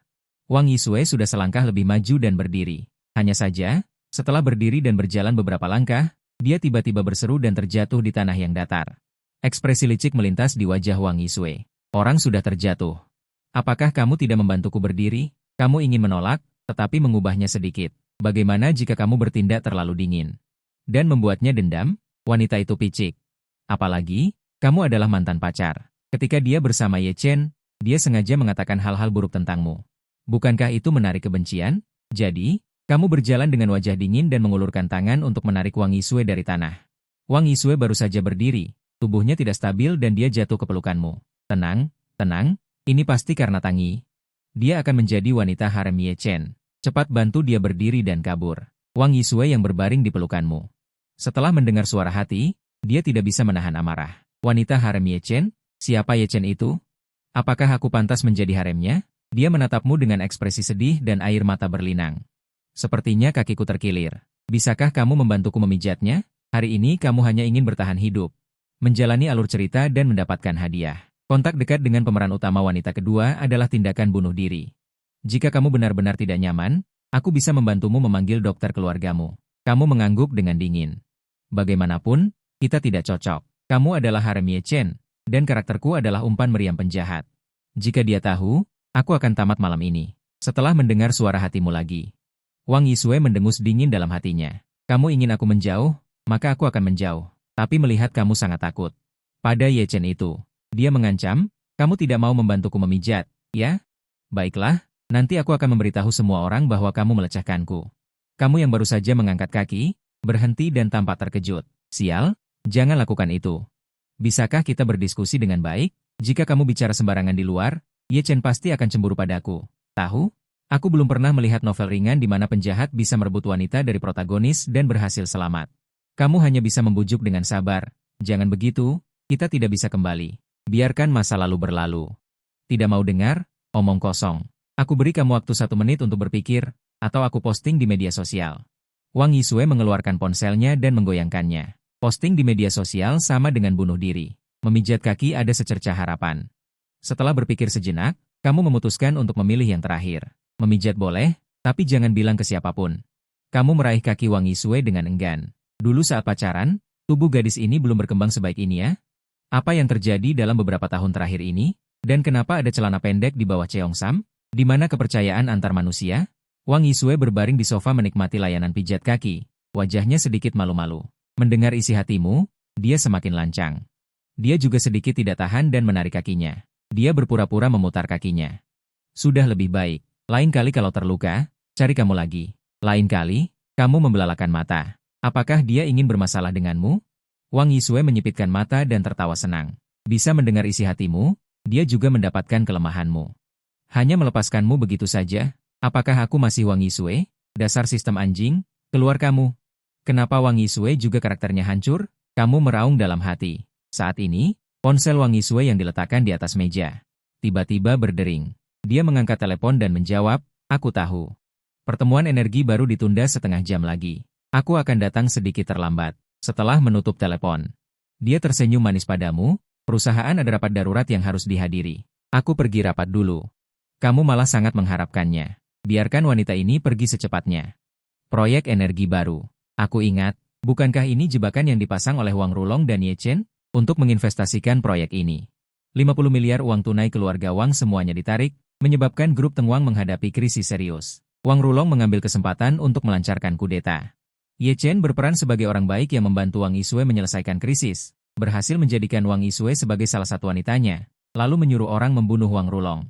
Wang Yisue sudah selangkah lebih maju dan berdiri. Hanya saja, setelah berdiri dan berjalan beberapa langkah, dia tiba-tiba berseru dan terjatuh di tanah yang datar. Ekspresi licik melintas di wajah Wang Yisue. Orang sudah terjatuh. Apakah kamu tidak membantuku berdiri? Kamu ingin menolak, tetapi mengubahnya sedikit. Bagaimana jika kamu bertindak terlalu dingin? Dan membuatnya dendam? Wanita itu picik. Apalagi, kamu adalah mantan pacar. Ketika dia bersama Ye Chen, dia sengaja mengatakan hal-hal buruk tentangmu. Bukankah itu menarik kebencian? Jadi, kamu berjalan dengan wajah dingin dan mengulurkan tangan untuk menarik Wang Yisue dari tanah. Wang Yisue baru saja berdiri, tubuhnya tidak stabil dan dia jatuh ke pelukanmu. Tenang, tenang, ini pasti karena Tangi. Dia akan menjadi wanita harem Ye Chen. Cepat bantu dia berdiri dan kabur. Wang Yisue yang berbaring di pelukanmu. Setelah mendengar suara hati, dia tidak bisa menahan amarah. Wanita harem Ye Chen? Siapa Ye Chen itu? Apakah aku pantas menjadi haremnya? Dia menatapmu dengan ekspresi sedih dan air mata berlinang. Sepertinya kakiku terkilir. Bisakah kamu membantuku memijatnya? Hari ini kamu hanya ingin bertahan hidup, menjalani alur cerita dan mendapatkan hadiah. Kontak dekat dengan pemeran utama wanita kedua adalah tindakan bunuh diri. Jika kamu benar-benar tidak nyaman, aku bisa membantumu memanggil dokter keluargamu. Kamu mengangguk dengan dingin. Bagaimanapun, kita tidak cocok. Kamu adalah harem Ye Chen, dan karakterku adalah umpan meriam penjahat. Jika dia tahu, aku akan tamat malam ini. Setelah mendengar suara hatimu lagi, Wang Yisue mendengus dingin dalam hatinya. Kamu ingin aku menjauh, maka aku akan menjauh. Tapi melihat kamu sangat takut pada Ye Chen itu, dia mengancam, kamu tidak mau membantuku memijat, ya? Baiklah, nanti aku akan memberitahu semua orang bahwa kamu melecehkanku. Kamu yang baru saja mengangkat kaki, berhenti dan tampak terkejut. Sial, jangan lakukan itu. Bisakah kita berdiskusi dengan baik? Jika kamu bicara sembarangan di luar, Ye Chen pasti akan cemburu padaku. Tahu? Aku belum pernah melihat novel ringan di mana penjahat bisa merebut wanita dari protagonis dan berhasil selamat. Kamu hanya bisa membujuk dengan sabar. Jangan begitu, kita tidak bisa kembali. Biarkan masa lalu berlalu. Tidak mau dengar? Omong kosong. Aku beri kamu waktu 1 menit untuk berpikir, atau aku posting di media sosial. Wang Yisue mengeluarkan ponselnya dan menggoyangkannya. Posting di media sosial sama dengan bunuh diri. Memijat kaki ada secercah harapan. Setelah berpikir sejenak, kamu memutuskan untuk memilih yang terakhir. Memijat boleh, tapi jangan bilang ke siapapun. Kamu meraih kaki Wang Yisue dengan enggan. Dulu saat pacaran, tubuh gadis ini belum berkembang sebaik ini ya? Apa yang terjadi dalam beberapa tahun terakhir ini? Dan kenapa ada celana pendek di bawah Cheongsam? Di mana kepercayaan antar manusia? Wang Yisue berbaring di sofa menikmati layanan pijat kaki. Wajahnya sedikit malu-malu. Mendengar isi hatimu, dia semakin lancang. Dia juga sedikit tidak tahan dan menarik kakinya. Dia berpura-pura memutar kakinya. Sudah lebih baik. Lain kali kalau terluka, cari kamu lagi. Lain kali, kamu membelalakan mata. Apakah dia ingin bermasalah denganmu? Wang Yisue menyipitkan mata dan tertawa senang. Bisa mendengar isi hatimu, dia juga mendapatkan kelemahanmu. Hanya melepaskanmu begitu saja? Apakah aku masih Wang Yisue? Dasar sistem anjing, keluar kamu. Kenapa Wang Yisue juga karakternya hancur? Kamu meraung dalam hati. Saat ini, ponsel Wang Yisue yang diletakkan di atas meja tiba-tiba berdering. Dia mengangkat telepon dan menjawab, "Aku tahu. Pertemuan energi baru ditunda setengah jam lagi. Aku akan datang sedikit terlambat." Setelah menutup telepon, dia tersenyum manis padamu, "Perusahaan ada rapat darurat yang harus dihadiri. Aku pergi rapat dulu." Kamu malah sangat mengharapkannya. Biarkan wanita ini pergi secepatnya. Proyek energi baru. Aku ingat, bukankah ini jebakan yang dipasang oleh Wang Rulong dan Ye Chen untuk menginvestasikan proyek ini? 50 miliar uang tunai keluarga Wang semuanya ditarik, menyebabkan grup Teng Wang menghadapi krisis serius. Wang Rulong mengambil kesempatan untuk melancarkan kudeta. Ye Chen berperan sebagai orang baik yang membantu Wang Yisue menyelesaikan krisis, berhasil menjadikan Wang Yisue sebagai salah satu wanitanya, lalu menyuruh orang membunuh Wang Rulong.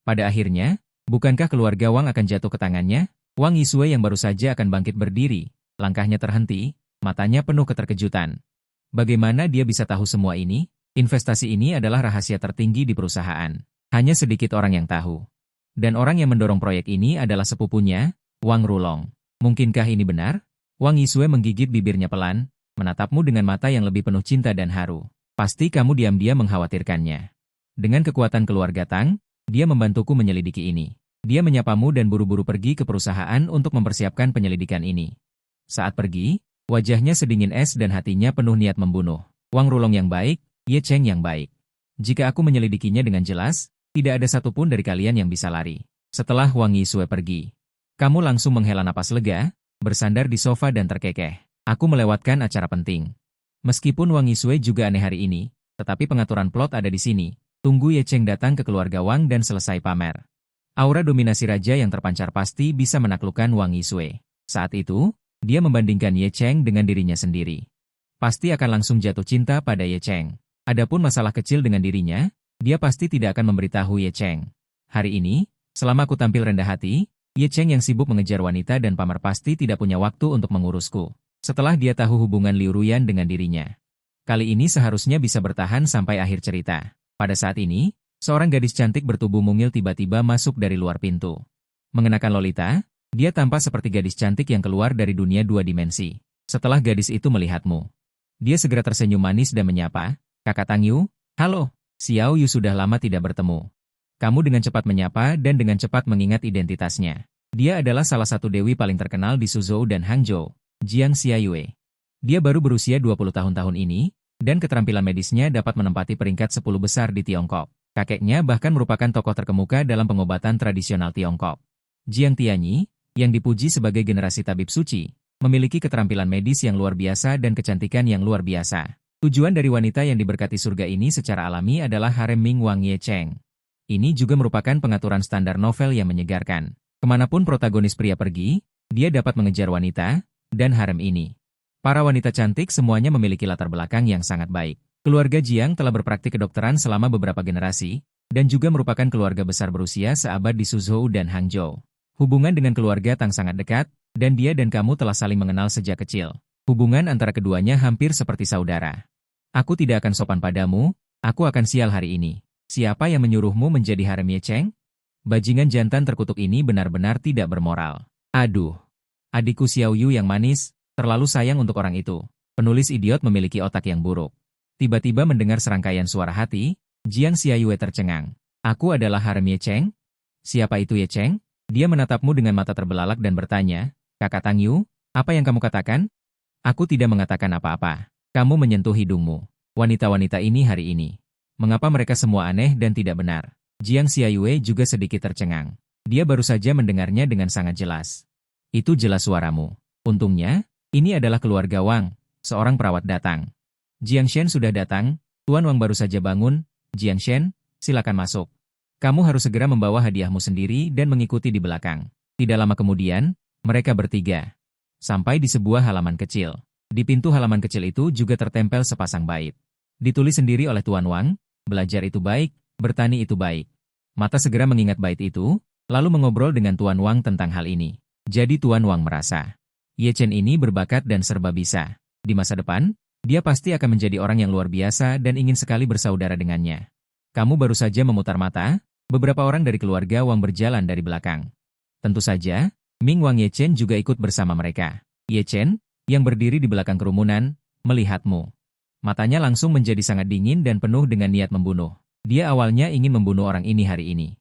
Pada akhirnya, bukankah keluarga Wang akan jatuh ke tangannya? Wang Yisue yang baru saja akan bangkit berdiri, langkahnya terhenti, matanya penuh keterkejutan. Bagaimana dia bisa tahu semua ini? Investasi ini adalah rahasia tertinggi di perusahaan. Hanya sedikit orang yang tahu. Dan orang yang mendorong proyek ini adalah sepupunya, Wang Rulong. Mungkinkah ini benar? Wang Yisue menggigit bibirnya pelan, menatapmu dengan mata yang lebih penuh cinta dan haru. Pasti kamu diam-diam mengkhawatirkannya. Dengan kekuatan keluarga Tang, dia membantuku menyelidiki ini. Dia menyapamu dan buru-buru pergi ke perusahaan untuk mempersiapkan penyelidikan ini. Saat pergi, wajahnya sedingin es dan hatinya penuh niat membunuh. Wang Rulong yang baik, Ye Chen yang baik. Jika aku menyelidikinya dengan jelas, tidak ada satupun dari kalian yang bisa lari. Setelah Wang Yisue pergi, kamu langsung menghela napas lega, bersandar di sofa dan terkekeh. Aku melewatkan acara penting. Meskipun Wang Yisue juga aneh hari ini, tetapi pengaturan plot ada di sini. Tunggu Ye Chen datang ke keluarga Wang dan selesai pamer. Aura dominasi raja yang terpancar pasti bisa menaklukkan Wang Yisue. Saat itu, dia membandingkan Ye Chen dengan dirinya sendiri. Pasti akan langsung jatuh cinta pada Ye Chen. Adapun masalah kecil dengan dirinya, dia pasti tidak akan memberitahu Ye Chen. Hari ini, selama aku tampil rendah hati, Ye Chen yang sibuk mengejar wanita dan pamer pasti tidak punya waktu untuk mengurusku. Setelah dia tahu hubungan Liu Ruyan dengan dirinya. Kali ini seharusnya bisa bertahan sampai akhir cerita. Pada saat ini, seorang gadis cantik bertubuh mungil tiba-tiba masuk dari luar pintu. Mengenakan lolita, dia tampak seperti gadis cantik yang keluar dari dunia dua dimensi. Setelah gadis itu melihatmu, dia segera tersenyum manis dan menyapa, "Kakak Tang Yu, halo, Xiao Yu sudah lama tidak bertemu." Kamu dengan cepat menyapa dan dengan cepat mengingat identitasnya. Dia adalah salah satu dewi paling terkenal di Suzhou dan Hangzhou, Jiang Xiayue. Dia baru berusia 20 tahun ini, dan keterampilan medisnya dapat menempati peringkat 10 besar di Tiongkok. Kakeknya bahkan merupakan tokoh terkemuka dalam pengobatan tradisional Tiongkok. Jiang Tianyi, yang dipuji sebagai generasi tabib suci, memiliki keterampilan medis yang luar biasa dan kecantikan yang luar biasa. Tujuan dari wanita yang diberkati surga ini secara alami adalah harem Ming Wang Ye Cheng. Ini juga merupakan pengaturan standar novel yang menyegarkan. Kemanapun protagonis pria pergi, dia dapat mengejar wanita, dan harem ini. Para wanita cantik semuanya memiliki latar belakang yang sangat baik. Keluarga Jiang telah berpraktik kedokteran selama beberapa generasi, dan juga merupakan keluarga besar berusia seabad di Suzhou dan Hangzhou. Hubungan dengan keluarga Tang sangat dekat, dan dia dan kamu telah saling mengenal sejak kecil. Hubungan antara keduanya hampir seperti saudara. Aku tidak akan sopan padamu, aku akan sial hari ini. Siapa yang menyuruhmu menjadi harem Ye Cheng? Bajingan jantan terkutuk ini benar-benar tidak bermoral. Aduh, adikku Xiao Yu yang manis, terlalu sayang untuk orang itu. Penulis idiot memiliki otak yang buruk. Tiba-tiba mendengar serangkaian suara hati, Jiang Xiayue tercengang. Aku adalah harem Ye Cheng? Siapa itu Ye Cheng? Dia menatapmu dengan mata terbelalak dan bertanya, "Kakak Tang Yu, apa yang kamu katakan?" "Aku tidak mengatakan apa-apa. Kamu menyentuh hidungmu." Wanita-wanita ini hari ini. Mengapa mereka semua aneh dan tidak benar? Jiang Xiayue juga sedikit tercengang. Dia baru saja mendengarnya dengan sangat jelas. Itu jelas suaramu. Untungnya, ini adalah keluarga Wang. Seorang perawat datang. "Jiang Shen sudah datang, Tuan Wang baru saja bangun. Jiang Shen, silakan masuk. Kamu harus segera membawa hadiahmu sendiri dan mengikuti di belakang." Tidak lama kemudian, mereka bertiga sampai di sebuah halaman kecil. Di pintu halaman kecil itu juga tertempel sepasang bait. Ditulis sendiri oleh Tuan Wang, "Belajar itu baik, bertani itu baik." Mata segera mengingat bait itu, lalu mengobrol dengan Tuan Wang tentang hal ini. Jadi Tuan Wang merasa, Ye Chen ini berbakat dan serba bisa. Di masa depan, dia pasti akan menjadi orang yang luar biasa dan ingin sekali bersaudara dengannya. Kamu baru saja memutar mata, beberapa orang dari keluarga Wang berjalan dari belakang. Tentu saja, Ming Wang Ye Chen juga ikut bersama mereka. Ye Chen, yang berdiri di belakang kerumunan, melihatmu. Matanya langsung menjadi sangat dingin dan penuh dengan niat membunuh. Dia awalnya ingin membunuh orang ini hari ini.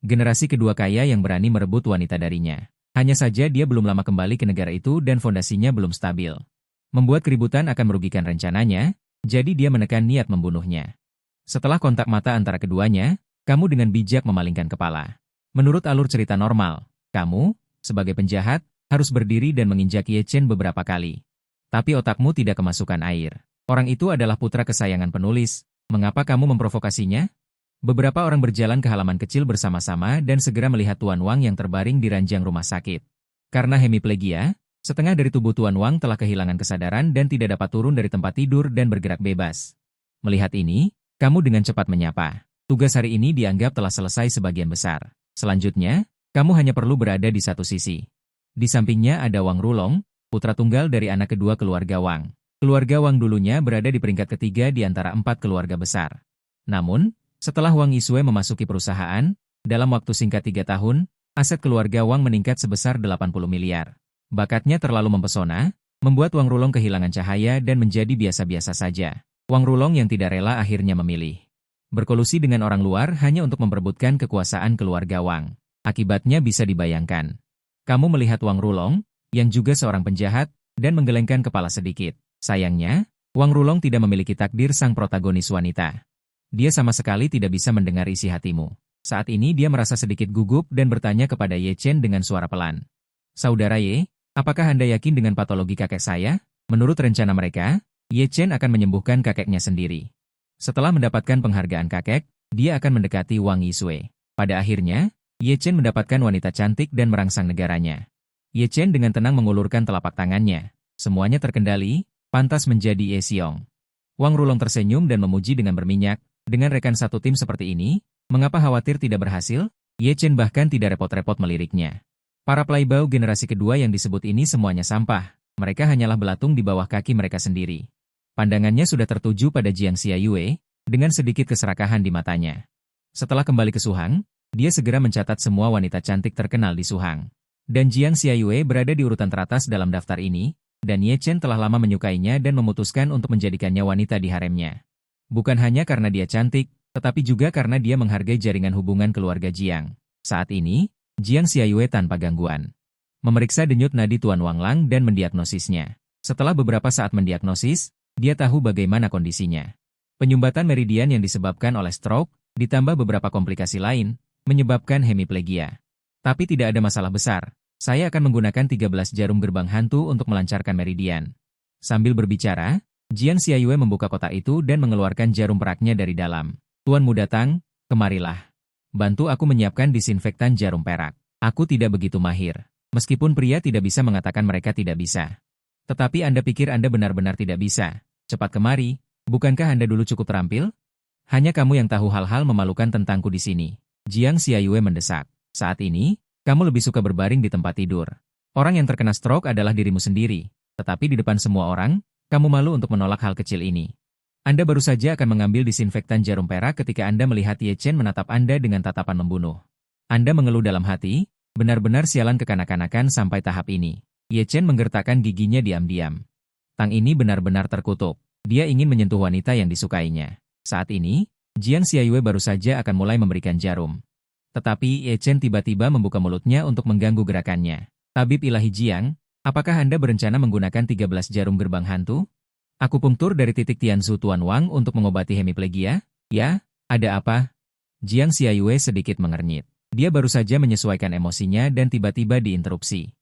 Generasi kedua kaya yang berani merebut wanita darinya. Hanya saja dia belum lama kembali ke negara itu dan fondasinya belum stabil. Membuat keributan akan merugikan rencananya, jadi dia menekan niat membunuhnya. Setelah kontak mata antara keduanya, kamu dengan bijak memalingkan kepala. Menurut alur cerita normal, kamu, sebagai penjahat, harus berdiri dan menginjak Ye Chen beberapa kali. Tapi otakmu tidak kemasukan air. Orang itu adalah putra kesayangan penulis. Mengapa kamu memprovokasinya? Beberapa orang berjalan ke halaman kecil bersama-sama dan segera melihat Tuan Wang yang terbaring di ranjang rumah sakit. Karena hemiplegia, setengah dari tubuh Tuan Wang telah kehilangan kesadaran dan tidak dapat turun dari tempat tidur dan bergerak bebas. Melihat ini, kamu dengan cepat menyapa. Tugas hari ini dianggap telah selesai sebagian besar. Selanjutnya, kamu hanya perlu berada di satu sisi. Di sampingnya ada Wang Rulong, putra tunggal dari anak kedua keluarga Wang. Keluarga Wang dulunya berada di peringkat ketiga di antara 4 keluarga besar. Namun, setelah Wang Yisue memasuki perusahaan, dalam waktu singkat 3 tahun, aset keluarga Wang meningkat sebesar 80 miliar. Bakatnya terlalu mempesona, membuat Wang Rulong kehilangan cahaya dan menjadi biasa-biasa saja. Wang Rulong yang tidak rela akhirnya memilih berkolusi dengan orang luar hanya untuk memperebutkan kekuasaan keluarga Wang. Akibatnya bisa dibayangkan. Kamu melihat Wang Rulong, yang juga seorang penjahat, dan menggelengkan kepala sedikit. Sayangnya, Wang Rulong tidak memiliki takdir sang protagonis wanita. Dia sama sekali tidak bisa mendengar isi hatimu. Saat ini dia merasa sedikit gugup dan bertanya kepada Ye Chen dengan suara pelan. Saudara Ye, apakah Anda yakin dengan patologi kakek saya? Menurut rencana mereka, Ye Chen akan menyembuhkan kakeknya sendiri. Setelah mendapatkan penghargaan kakek, dia akan mendekati Wang Yisue. Pada akhirnya, Ye Chen mendapatkan wanita cantik dan merangsang negaranya. Ye Chen dengan tenang mengulurkan telapak tangannya. Semuanya terkendali, pantas menjadi Ye Xiong. Wang Rulong tersenyum dan memuji dengan berminyak. Dengan rekan satu tim seperti ini, mengapa khawatir tidak berhasil? Ye Chen bahkan tidak repot-repot meliriknya. Para playboy generasi kedua yang disebut ini semuanya sampah. Mereka hanyalah belatung di bawah kaki mereka sendiri. Pandangannya sudah tertuju pada Jiang Xiayue, dengan sedikit keserakahan di matanya. Setelah kembali ke Suhang, dia segera mencatat semua wanita cantik terkenal di Suhang. Dan Jiang Xiayue berada di urutan teratas dalam daftar ini, dan Ye Chen telah lama menyukainya dan memutuskan untuk menjadikannya wanita di haremnya. Bukan hanya karena dia cantik, tetapi juga karena dia menghargai jaringan hubungan keluarga Jiang. Saat ini, Jiang Xiayue tanpa gangguan memeriksa denyut nadi Tuan Wang Lang dan mendiagnosisnya. Setelah beberapa saat mendiagnosis, dia tahu bagaimana kondisinya. Penyumbatan meridian yang disebabkan oleh stroke, ditambah beberapa komplikasi lain, menyebabkan hemiplegia. Tapi tidak ada masalah besar. Saya akan menggunakan 13 jarum gerbang hantu untuk melancarkan meridian. Sambil berbicara, Jiang Xiayue membuka kotak itu dan mengeluarkan jarum peraknya dari dalam. Tuan Muda Tang, kemarilah. Bantu aku menyiapkan disinfektan jarum perak. Aku tidak begitu mahir. Meskipun pria tidak bisa mengatakan mereka tidak bisa. Tetapi Anda pikir Anda benar-benar tidak bisa. Cepat kemari, bukankah Anda dulu cukup terampil? Hanya kamu yang tahu hal-hal memalukan tentangku di sini. Jiang Xiayue mendesak. Saat ini, kamu lebih suka berbaring di tempat tidur. Orang yang terkena stroke adalah dirimu sendiri. Tetapi di depan semua orang, kamu malu untuk menolak hal kecil ini. Anda baru saja akan mengambil disinfektan jarum perak ketika Anda melihat Ye Chen menatap Anda dengan tatapan membunuh. Anda mengeluh dalam hati, benar-benar sialan kekanak-kanakan sampai tahap ini. Ye Chen menggertakkan giginya diam-diam. Tang ini benar-benar terkutuk. Dia ingin menyentuh wanita yang disukainya. Saat ini, Jiang Xiayue baru saja akan mulai memberikan jarum. Tetapi Ye Chen tiba-tiba membuka mulutnya untuk mengganggu gerakannya. Tabib ilahi Jiang, apakah Anda berencana menggunakan 13 jarum gerbang hantu? Akupunktur dari titik Tianzu Tuan Wang untuk mengobati hemiplegia? Ya, ada apa? Jiang Xiayue sedikit mengernyit. Dia baru saja menyesuaikan emosinya dan tiba-tiba diinterupsi.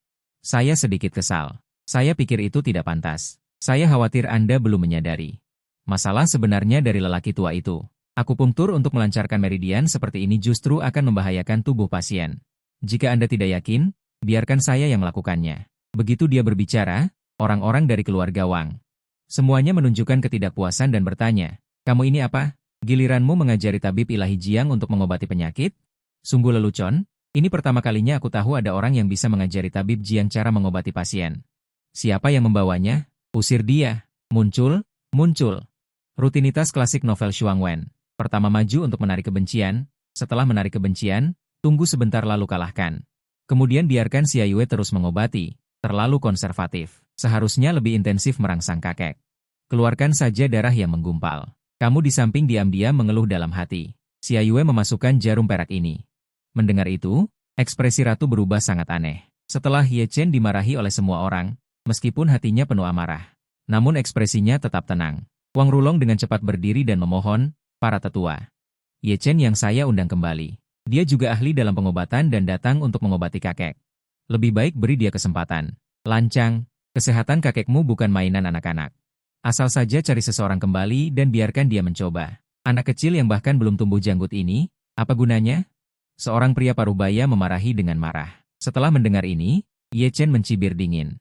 Saya sedikit kesal. Saya pikir itu tidak pantas. Saya khawatir Anda belum menyadari. Masalah sebenarnya dari lelaki tua itu. Akupunktur untuk melancarkan meridian seperti ini justru akan membahayakan tubuh pasien. Jika Anda tidak yakin, biarkan saya yang melakukannya. Begitu dia berbicara, orang-orang dari keluarga Wang semuanya menunjukkan ketidakpuasan dan bertanya, kamu ini apa? Giliranmu mengajari tabib ilahi Jiang untuk mengobati penyakit? Sungguh lelucon, ini pertama kalinya aku tahu ada orang yang bisa mengajari tabib Jiang cara mengobati pasien. Siapa yang membawanya? Usir dia. Muncul, muncul. Rutinitas klasik novel Shuang Wen. Pertama maju untuk menarik kebencian, setelah menarik kebencian, tunggu sebentar lalu kalahkan. Kemudian biarkan Xiayue terus mengobati, terlalu konservatif. Seharusnya lebih intensif merangsang kakek. Keluarkan saja darah yang menggumpal. Kamu di samping diam-diam mengeluh dalam hati. Xia Yue memasukkan jarum perak ini. Mendengar itu, ekspresi ratu berubah sangat aneh. Setelah Ye Chen dimarahi oleh semua orang, meskipun hatinya penuh amarah, namun ekspresinya tetap tenang. Wang Rulong dengan cepat berdiri dan memohon, para tetua. Ye Chen yang saya undang kembali. Dia juga ahli dalam pengobatan dan datang untuk mengobati kakek. Lebih baik beri dia kesempatan. Lancang, kesehatan kakekmu bukan mainan anak-anak. Asal saja cari seseorang kembali dan biarkan dia mencoba. Anak kecil yang bahkan belum tumbuh janggut ini, apa gunanya? Seorang pria parubaya memarahi dengan marah. Setelah mendengar ini, Ye Chen mencibir dingin.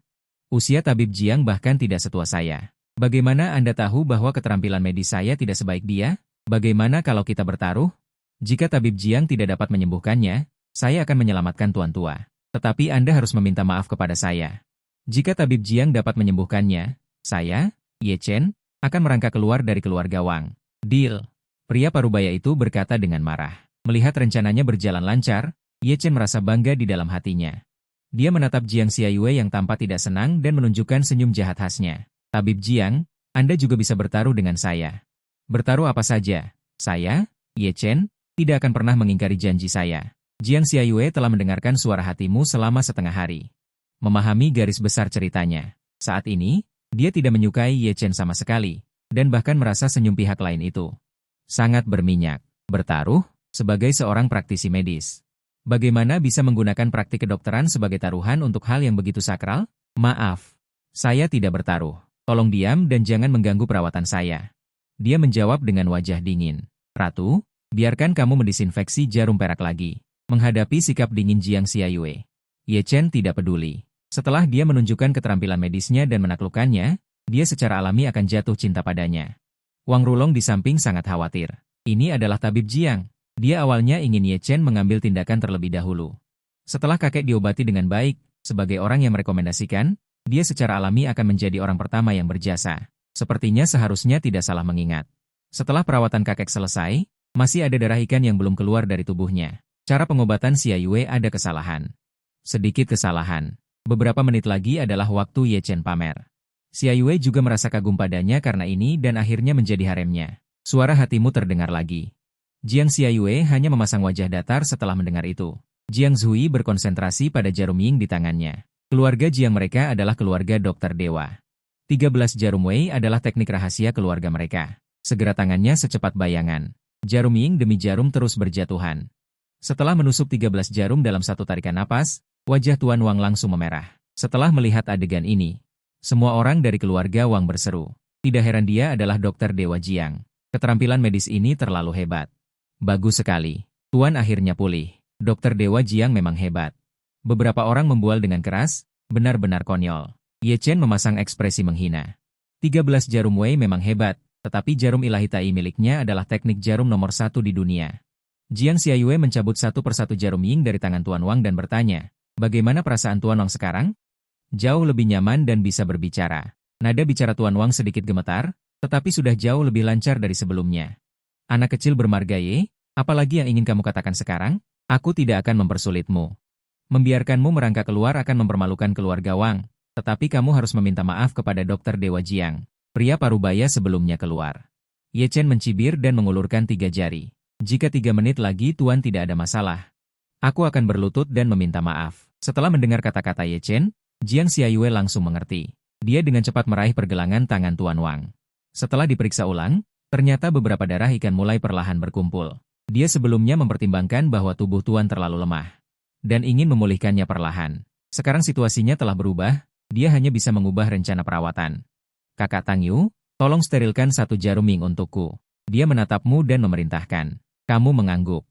Usia tabib Jiang bahkan tidak setua saya. Bagaimana Anda tahu bahwa keterampilan medis saya tidak sebaik dia? Bagaimana kalau kita bertaruh? Jika tabib Jiang tidak dapat menyembuhkannya, saya akan menyelamatkan tuan tua. Tetapi Anda harus meminta maaf kepada saya. Jika tabib Jiang dapat menyembuhkannya, saya, Ye Chen, akan merangkak keluar dari keluarga Wang. Deal. Pria parubaya itu berkata dengan marah. Melihat rencananya berjalan lancar, Ye Chen merasa bangga di dalam hatinya. Dia menatap Jiang Xiayue yang tampak tidak senang dan menunjukkan senyum jahat khasnya. Tabib Jiang, Anda juga bisa bertaruh dengan saya. Bertaruh apa saja? Saya, Ye Chen, tidak akan pernah mengingkari janji saya. Jiang Xiayue telah mendengarkan suara hatimu selama setengah hari. Memahami garis besar ceritanya. Saat ini, dia tidak menyukai Ye Chen sama sekali, dan bahkan merasa senyum pihak lain itu sangat berminyak. Bertaruh, sebagai seorang praktisi medis. Bagaimana bisa menggunakan praktik kedokteran sebagai taruhan untuk hal yang begitu sakral? Maaf, saya tidak bertaruh. Tolong diam dan jangan mengganggu perawatan saya. Dia menjawab dengan wajah dingin. Ratu, biarkan kamu mendisinfeksi jarum perak lagi. Menghadapi sikap dingin Jiang Xiayue, Ye Chen tidak peduli. Setelah dia menunjukkan keterampilan medisnya dan menaklukkannya, dia secara alami akan jatuh cinta padanya. Wang Rulong di samping sangat khawatir. Ini adalah tabib Jiang. Dia awalnya ingin Ye Chen mengambil tindakan terlebih dahulu. Setelah kakek diobati dengan baik, sebagai orang yang merekomendasikan, dia secara alami akan menjadi orang pertama yang berjasa. Sepertinya seharusnya tidak salah mengingat. Setelah perawatan kakek selesai, masih ada darah ikan yang belum keluar dari tubuhnya. Cara pengobatan Xia Yue ada kesalahan. Sedikit kesalahan. Beberapa menit lagi adalah waktu Ye Chen pamer. Xia Yue juga merasa kagum padanya karena ini dan akhirnya menjadi haremnya. Suara hatimu terdengar lagi. Jiang Xiayue hanya memasang wajah datar setelah mendengar itu. Jiang Zhui berkonsentrasi pada jarum ying di tangannya. Keluarga Jiang mereka adalah keluarga dokter dewa. 13 jarum wei adalah teknik rahasia keluarga mereka. Segera tangannya secepat bayangan. Jarum ying demi jarum terus berjatuhan. Setelah menusuk 13 jarum dalam satu tarikan napas, wajah Tuan Wang langsung memerah. Setelah melihat adegan ini, semua orang dari keluarga Wang berseru. Tidak heran dia adalah dokter dewa Jiang. Keterampilan medis ini terlalu hebat. Bagus sekali. Tuan akhirnya pulih. Dokter dewa Jiang memang hebat. Beberapa orang membual dengan keras, benar-benar konyol. Ye Chen memasang ekspresi menghina. 13 jarum wei memang hebat, tetapi jarum ilahi tai miliknya adalah teknik jarum nomor 1 di dunia. Jiang Xiayue mencabut satu persatu jarum ying dari tangan Tuan Wang dan bertanya, bagaimana perasaan Tuan Wang sekarang? Jauh lebih nyaman dan bisa berbicara. Nada bicara Tuan Wang sedikit gemetar, tetapi sudah jauh lebih lancar dari sebelumnya. Anak kecil bermarga Ye, apalagi yang ingin kamu katakan sekarang? Aku tidak akan mempersulitmu. Membiarkanmu merangkak keluar akan mempermalukan keluarga Wang, tetapi kamu harus meminta maaf kepada dokter dewa Jiang. Pria parubaya sebelumnya keluar. Ye Chen mencibir dan mengulurkan 3 jari. Jika 3 menit lagi Tuan tidak ada masalah, aku akan berlutut dan meminta maaf. Setelah mendengar kata-kata Ye Chen, Jiang Xiayue langsung mengerti. Dia dengan cepat meraih pergelangan tangan Tuan Wang. Setelah diperiksa ulang, ternyata beberapa darah ikan mulai perlahan berkumpul. Dia sebelumnya mempertimbangkan bahwa tubuh Tuan terlalu lemah dan ingin memulihkannya perlahan. Sekarang situasinya telah berubah, dia hanya bisa mengubah rencana perawatan. Kakak Tang Yu, tolong sterilkan 1 jarum ying untukku. Dia menatapmu dan memerintahkan. Kamu mengangguk.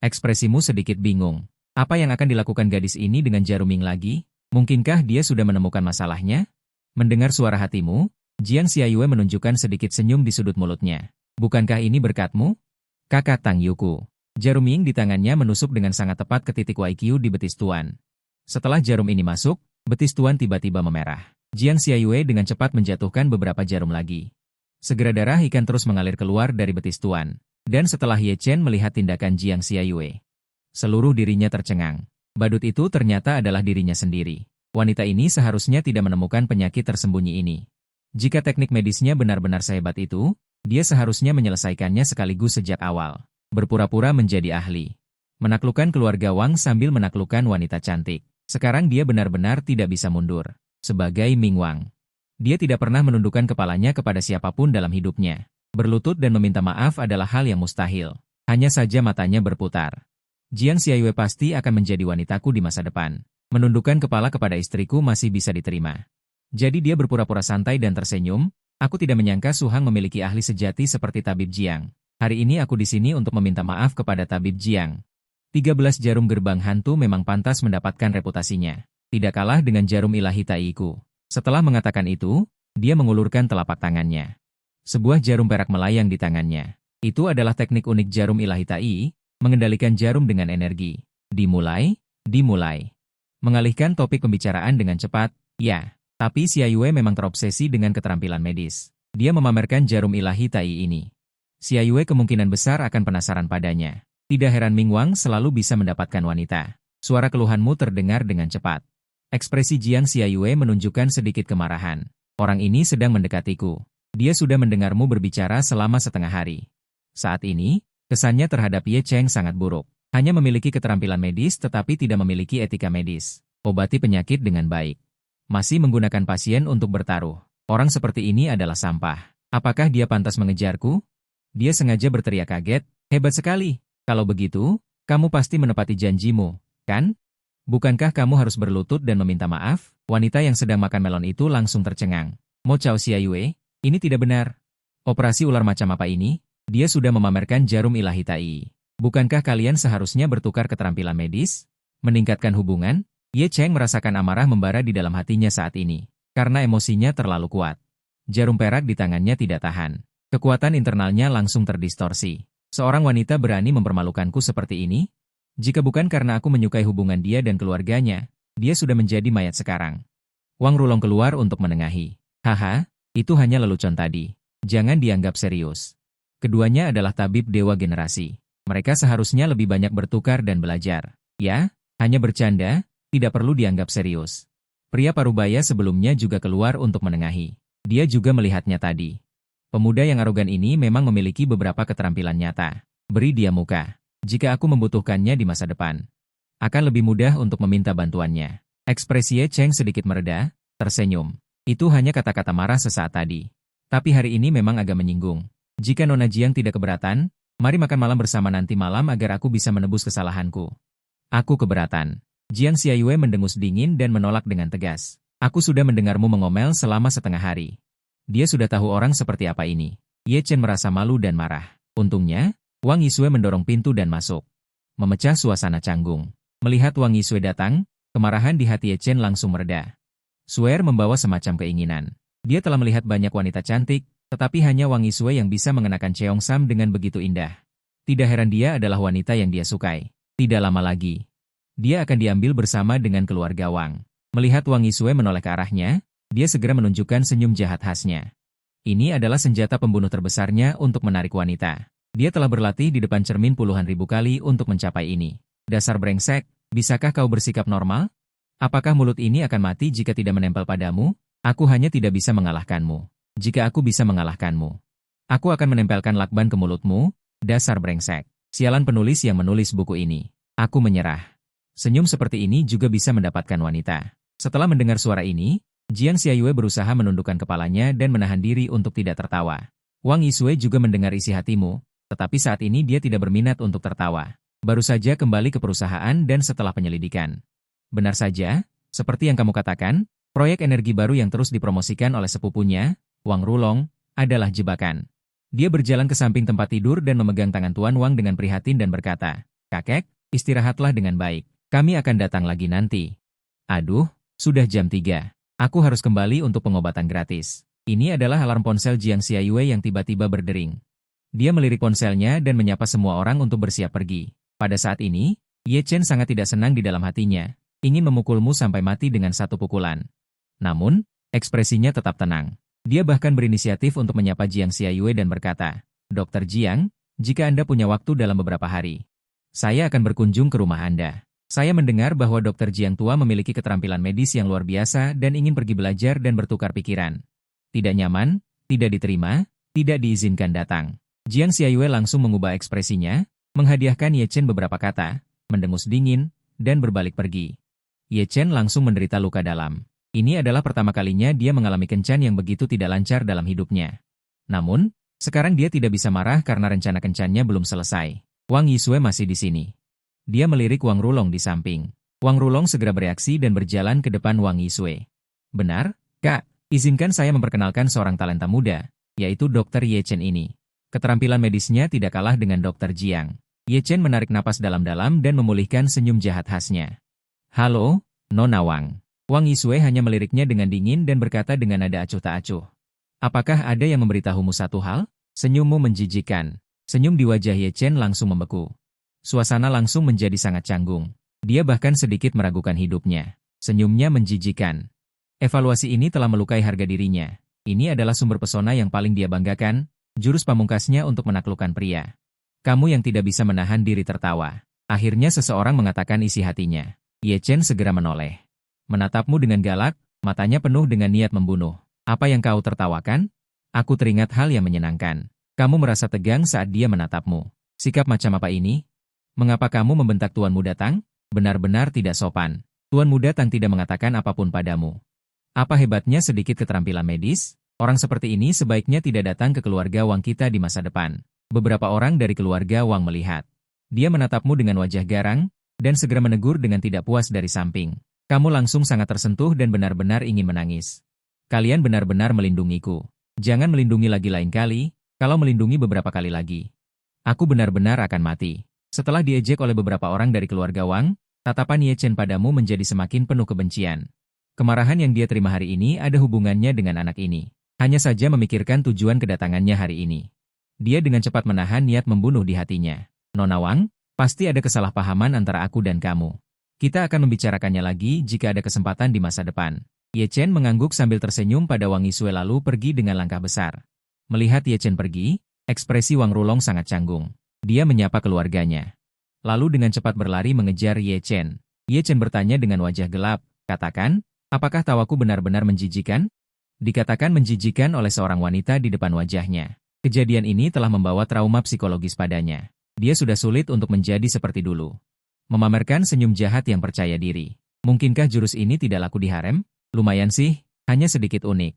Ekspresimu sedikit bingung. Apa yang akan dilakukan gadis ini dengan jarum ying lagi? Mungkinkah dia sudah menemukan masalahnya? Mendengar suara hatimu, Jiang Xiayue menunjukkan sedikit senyum di sudut mulutnya. Bukankah ini berkatmu? Kakak Tang Yuku. Jarum ying di tangannya menusuk dengan sangat tepat ke titik YQ di betis Tuan. Setelah jarum ini masuk, betis Tuan tiba-tiba memerah. Jiang Xiayue dengan cepat menjatuhkan beberapa jarum lagi. Segera darah ikan terus mengalir keluar dari betis Tuan. Dan setelah Ye Chen melihat tindakan Jiang Xiayue, seluruh dirinya tercengang. Badut itu ternyata adalah dirinya sendiri. Wanita ini seharusnya tidak menemukan penyakit tersembunyi ini. Jika teknik medisnya benar-benar sehebat itu, dia seharusnya menyelesaikannya sekaligus sejak awal. Berpura-pura menjadi ahli. Menaklukkan keluarga Wang sambil menaklukkan wanita cantik. Sekarang dia benar-benar tidak bisa mundur. Sebagai Ming Wang, dia tidak pernah menundukkan kepalanya kepada siapapun dalam hidupnya. Berlutut dan meminta maaf adalah hal yang mustahil. Hanya saja matanya berputar. Jiang Xiaiyue pasti akan menjadi wanitaku di masa depan. Menundukkan kepala kepada istriku masih bisa diterima. Jadi dia berpura-pura santai dan tersenyum. Aku tidak menyangka Su Hang memiliki ahli sejati seperti Tabib Jiang. Hari ini aku di sini untuk meminta maaf kepada Tabib Jiang. 13 jarum gerbang hantu memang pantas mendapatkan reputasinya. Tidak kalah dengan jarum ilahi taiku. Setelah mengatakan itu, dia mengulurkan telapak tangannya. Sebuah jarum perak melayang di tangannya. Itu adalah teknik unik jarum ilahi tai, mengendalikan jarum dengan energi. Dimulai. Mengalihkan topik pembicaraan dengan cepat, ya. Tapi Xiaiyue memang terobsesi dengan keterampilan medis. Dia memamerkan jarum ilahi tai ini. Xiaiyue kemungkinan besar akan penasaran padanya. Tidak heran Ming Wang selalu bisa mendapatkan wanita. Suara keluhanmu terdengar dengan cepat. Ekspresi Jiang Xiaiyue menunjukkan sedikit kemarahan. Orang ini sedang mendekatiku. Dia sudah mendengarmu berbicara selama setengah hari. Saat ini, kesannya terhadap Ye Cheng sangat buruk. Hanya memiliki keterampilan medis tetapi tidak memiliki etika medis. Obati penyakit dengan baik. Masih menggunakan pasien untuk bertaruh. Orang seperti ini adalah sampah. Apakah dia pantas mengejarku? Dia sengaja berteriak kaget. Hebat sekali. Kalau begitu, kamu pasti menepati janjimu, kan? Bukankah kamu harus berlutut dan meminta maaf? Wanita yang sedang makan melon itu langsung tercengang. Mo Chao Xiaiyue, ini tidak benar. Operasi ular macam apa ini? Dia sudah memamerkan jarum ilahi tai. Bukankah kalian seharusnya bertukar keterampilan medis? Meningkatkan hubungan? Ye Cheng merasakan amarah membara di dalam hatinya saat ini. Karena emosinya terlalu kuat. Jarum perak di tangannya tidak tahan. Kekuatan internalnya langsung terdistorsi. Seorang wanita berani mempermalukanku seperti ini? Jika bukan karena aku menyukai hubungan dia dan keluarganya, dia sudah menjadi mayat sekarang. Wang Rulong keluar untuk menengahi. Haha, itu hanya lelucon tadi. Jangan dianggap serius. Keduanya adalah tabib dewa generasi. Mereka seharusnya lebih banyak bertukar dan belajar. Ya, hanya bercanda, tidak perlu dianggap serius. Pria parubaya sebelumnya juga keluar untuk menengahi. Dia juga melihatnya tadi. Pemuda yang arogan ini memang memiliki beberapa keterampilan nyata. Beri dia muka. Jika aku membutuhkannya di masa depan, akan lebih mudah untuk meminta bantuannya. Ekspresi Ye Cheng sedikit mereda, tersenyum. Itu hanya kata-kata marah sesaat tadi. Tapi hari ini memang agak menyinggung. Jika Nona Jiang tidak keberatan, mari makan malam bersama nanti malam agar aku bisa menebus kesalahanku. Aku keberatan. Jiang Xiaiyue mendengus dingin dan menolak dengan tegas. Aku sudah mendengarmu mengomel selama setengah hari. Dia sudah tahu orang seperti apa ini. Ye Chen merasa malu dan marah. Untungnya, Wang Yisue mendorong pintu dan masuk. Memecah suasana canggung. Melihat Wang Yisue datang, kemarahan di hati Ye Chen langsung mereda. Suer membawa semacam keinginan. Dia telah melihat banyak wanita cantik, tetapi hanya Wang Yisue yang bisa mengenakan Cheongsam dengan begitu indah. Tidak heran dia adalah wanita yang dia sukai. Tidak lama lagi, dia akan diambil bersama dengan keluarga Wang. Melihat Wang Yisue menoleh ke arahnya, dia segera menunjukkan senyum jahat khasnya. Ini adalah senjata pembunuh terbesarnya untuk menarik wanita. Dia telah berlatih di depan cermin puluhan ribu kali untuk mencapai ini. Dasar brengsek, bisakah kau bersikap normal? Apakah mulut ini akan mati jika tidak menempel padamu? Aku hanya tidak bisa mengalahkanmu. Jika aku bisa mengalahkanmu, aku akan menempelkan lakban ke mulutmu, dasar brengsek. Sialan penulis yang menulis buku ini. Aku menyerah. Senyum seperti ini juga bisa mendapatkan wanita. Setelah mendengar suara ini, Jiang Xiaiyue berusaha menundukkan kepalanya dan menahan diri untuk tidak tertawa. Wang Yisue juga mendengar isi hatimu, tetapi saat ini dia tidak berminat untuk tertawa. Baru saja kembali ke perusahaan dan setelah penyelidikan. Benar saja, seperti yang kamu katakan, proyek energi baru yang terus dipromosikan oleh sepupunya, Wang Rulong, adalah jebakan. Dia berjalan ke samping tempat tidur dan memegang tangan Tuan Wang dengan prihatin dan berkata, "Kakek, istirahatlah dengan baik. Kami akan datang lagi nanti." Aduh, sudah jam 3. Aku harus kembali untuk pengobatan gratis. Ini adalah alarm ponsel Jiang Xiaiyue yang tiba-tiba berdering. Dia melirik ponselnya dan menyapa semua orang untuk bersiap pergi. Pada saat ini, Ye Chen sangat tidak senang di dalam hatinya, ingin memukulmu sampai mati dengan satu pukulan. Namun, ekspresinya tetap tenang. Dia bahkan berinisiatif untuk menyapa Jiang Xiaiyue dan berkata, "Dokter Jiang, jika Anda punya waktu dalam beberapa hari, saya akan berkunjung ke rumah Anda. Saya mendengar bahwa Dokter Jiang tua memiliki keterampilan medis yang luar biasa dan ingin pergi belajar dan bertukar pikiran." Tidak nyaman, tidak diterima, tidak diizinkan datang. Jiang Xiayue langsung mengubah ekspresinya, menghadiahkan Ye Chen beberapa kata, mendengus dingin, dan berbalik pergi. Ye Chen langsung menderita luka dalam. Ini adalah pertama kalinya dia mengalami kencan yang begitu tidak lancar dalam hidupnya. Namun, sekarang dia tidak bisa marah karena rencana kencannya belum selesai. Wang Yisue masih di sini. Dia melirik Wang Rulong di samping. Wang Rulong segera bereaksi dan berjalan ke depan Wang Yisue. Benar, Kak, izinkan saya memperkenalkan seorang talenta muda, yaitu Dr. Ye Chen ini. Keterampilan medisnya tidak kalah dengan Dr. Jiang. Ye Chen menarik napas dalam-dalam dan memulihkan senyum jahat khasnya. Halo, Nona Wang. Wang Yisue hanya meliriknya dengan dingin dan berkata dengan nada acuh tak acuh. Apakah ada yang memberitahumu satu hal? Senyummu menjijikan. Senyum di wajah Ye Chen langsung membeku. Suasana langsung menjadi sangat canggung. Dia bahkan sedikit meragukan hidupnya. Senyumnya menjijikan. Evaluasi ini telah melukai harga dirinya. Ini adalah sumber pesona yang paling dia banggakan, jurus pamungkasnya untuk menaklukkan pria. Kamu yang tidak bisa menahan diri tertawa. Akhirnya seseorang mengatakan isi hatinya. Ye Chen segera menoleh. Menatapmu dengan galak, matanya penuh dengan niat membunuh. Apa yang kau tertawakan? Aku teringat hal yang menyenangkan. Kamu merasa tegang saat dia menatapmu. Sikap macam apa ini? Mengapa kamu membentak Tuan Muda Tang? Benar-benar tidak sopan. Tuan Muda Tang tidak mengatakan apapun padamu. Apa hebatnya sedikit keterampilan medis? Orang seperti ini sebaiknya tidak datang ke keluarga Wang kita di masa depan. Beberapa orang dari keluarga Wang melihat. Dia menatapmu dengan wajah garang, dan segera menegur dengan tidak puas dari samping. Kamu langsung sangat tersentuh dan benar-benar ingin menangis. Kalian benar-benar melindungiku. Jangan melindungi lagi lain kali, kalau melindungi beberapa kali lagi. Aku benar-benar akan mati. Setelah diejek oleh beberapa orang dari keluarga Wang, tatapan Ye Chen padamu menjadi semakin penuh kebencian. Kemarahan yang dia terima hari ini ada hubungannya dengan anak ini. Hanya saja memikirkan tujuan kedatangannya hari ini. Dia dengan cepat menahan niat membunuh di hatinya. Nona Wang, pasti ada kesalahpahaman antara aku dan kamu. Kita akan membicarakannya lagi jika ada kesempatan di masa depan. Ye Chen mengangguk sambil tersenyum pada Wang Yisue lalu pergi dengan langkah besar. Melihat Ye Chen pergi, ekspresi Wang Rulong sangat canggung. Dia menyapa keluarganya. Lalu dengan cepat berlari mengejar Ye Chen. Ye Chen bertanya dengan wajah gelap, katakan, apakah tawaku benar-benar menjijikan? Dikatakan menjijikan oleh seorang wanita di depan wajahnya. Kejadian ini telah membawa trauma psikologis padanya. Dia sudah sulit untuk menjadi seperti dulu. Memamerkan senyum jahat yang percaya diri. Mungkinkah jurus ini tidak laku di harem? Lumayan sih, hanya sedikit unik.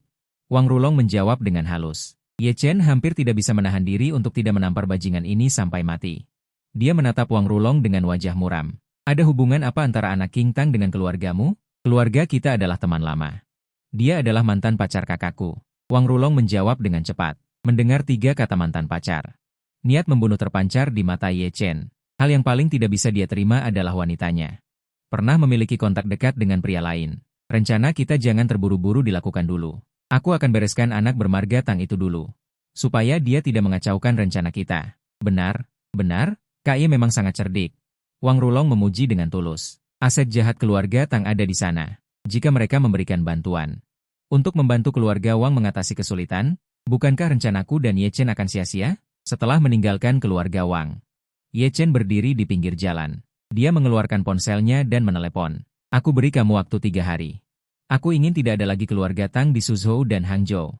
Wang Rulong menjawab dengan halus. Ye Chen hampir tidak bisa menahan diri untuk tidak menampar bajingan ini sampai mati. Dia menatap Wang Rulong dengan wajah muram. Ada hubungan apa antara anak King Tang dengan keluargamu? Keluarga kita adalah teman lama. Dia adalah mantan pacar kakakku. Wang Rulong menjawab dengan cepat. Mendengar 3 kata mantan pacar. Niat membunuh terpancar di mata Ye Chen. Hal yang paling tidak bisa dia terima adalah wanitanya. Pernah memiliki kontak dekat dengan pria lain. Rencana kita jangan terburu-buru dilakukan dulu. Aku akan bereskan anak bermarga Tang itu dulu. Supaya dia tidak mengacaukan rencana kita. Benar, benar, Kak Ye memang sangat cerdik. Wang Rulong memuji dengan tulus. Aset jahat keluarga Tang ada di sana. Jika mereka memberikan bantuan. Untuk membantu keluarga Wang mengatasi kesulitan, bukankah rencanaku dan Ye Chen akan sia-sia? Setelah meninggalkan keluarga Wang. Ye Chen berdiri di pinggir jalan. Dia mengeluarkan ponselnya dan menelepon. Aku beri kamu waktu 3 hari. Aku ingin tidak ada lagi keluarga Tang di Suzhou dan Hangzhou.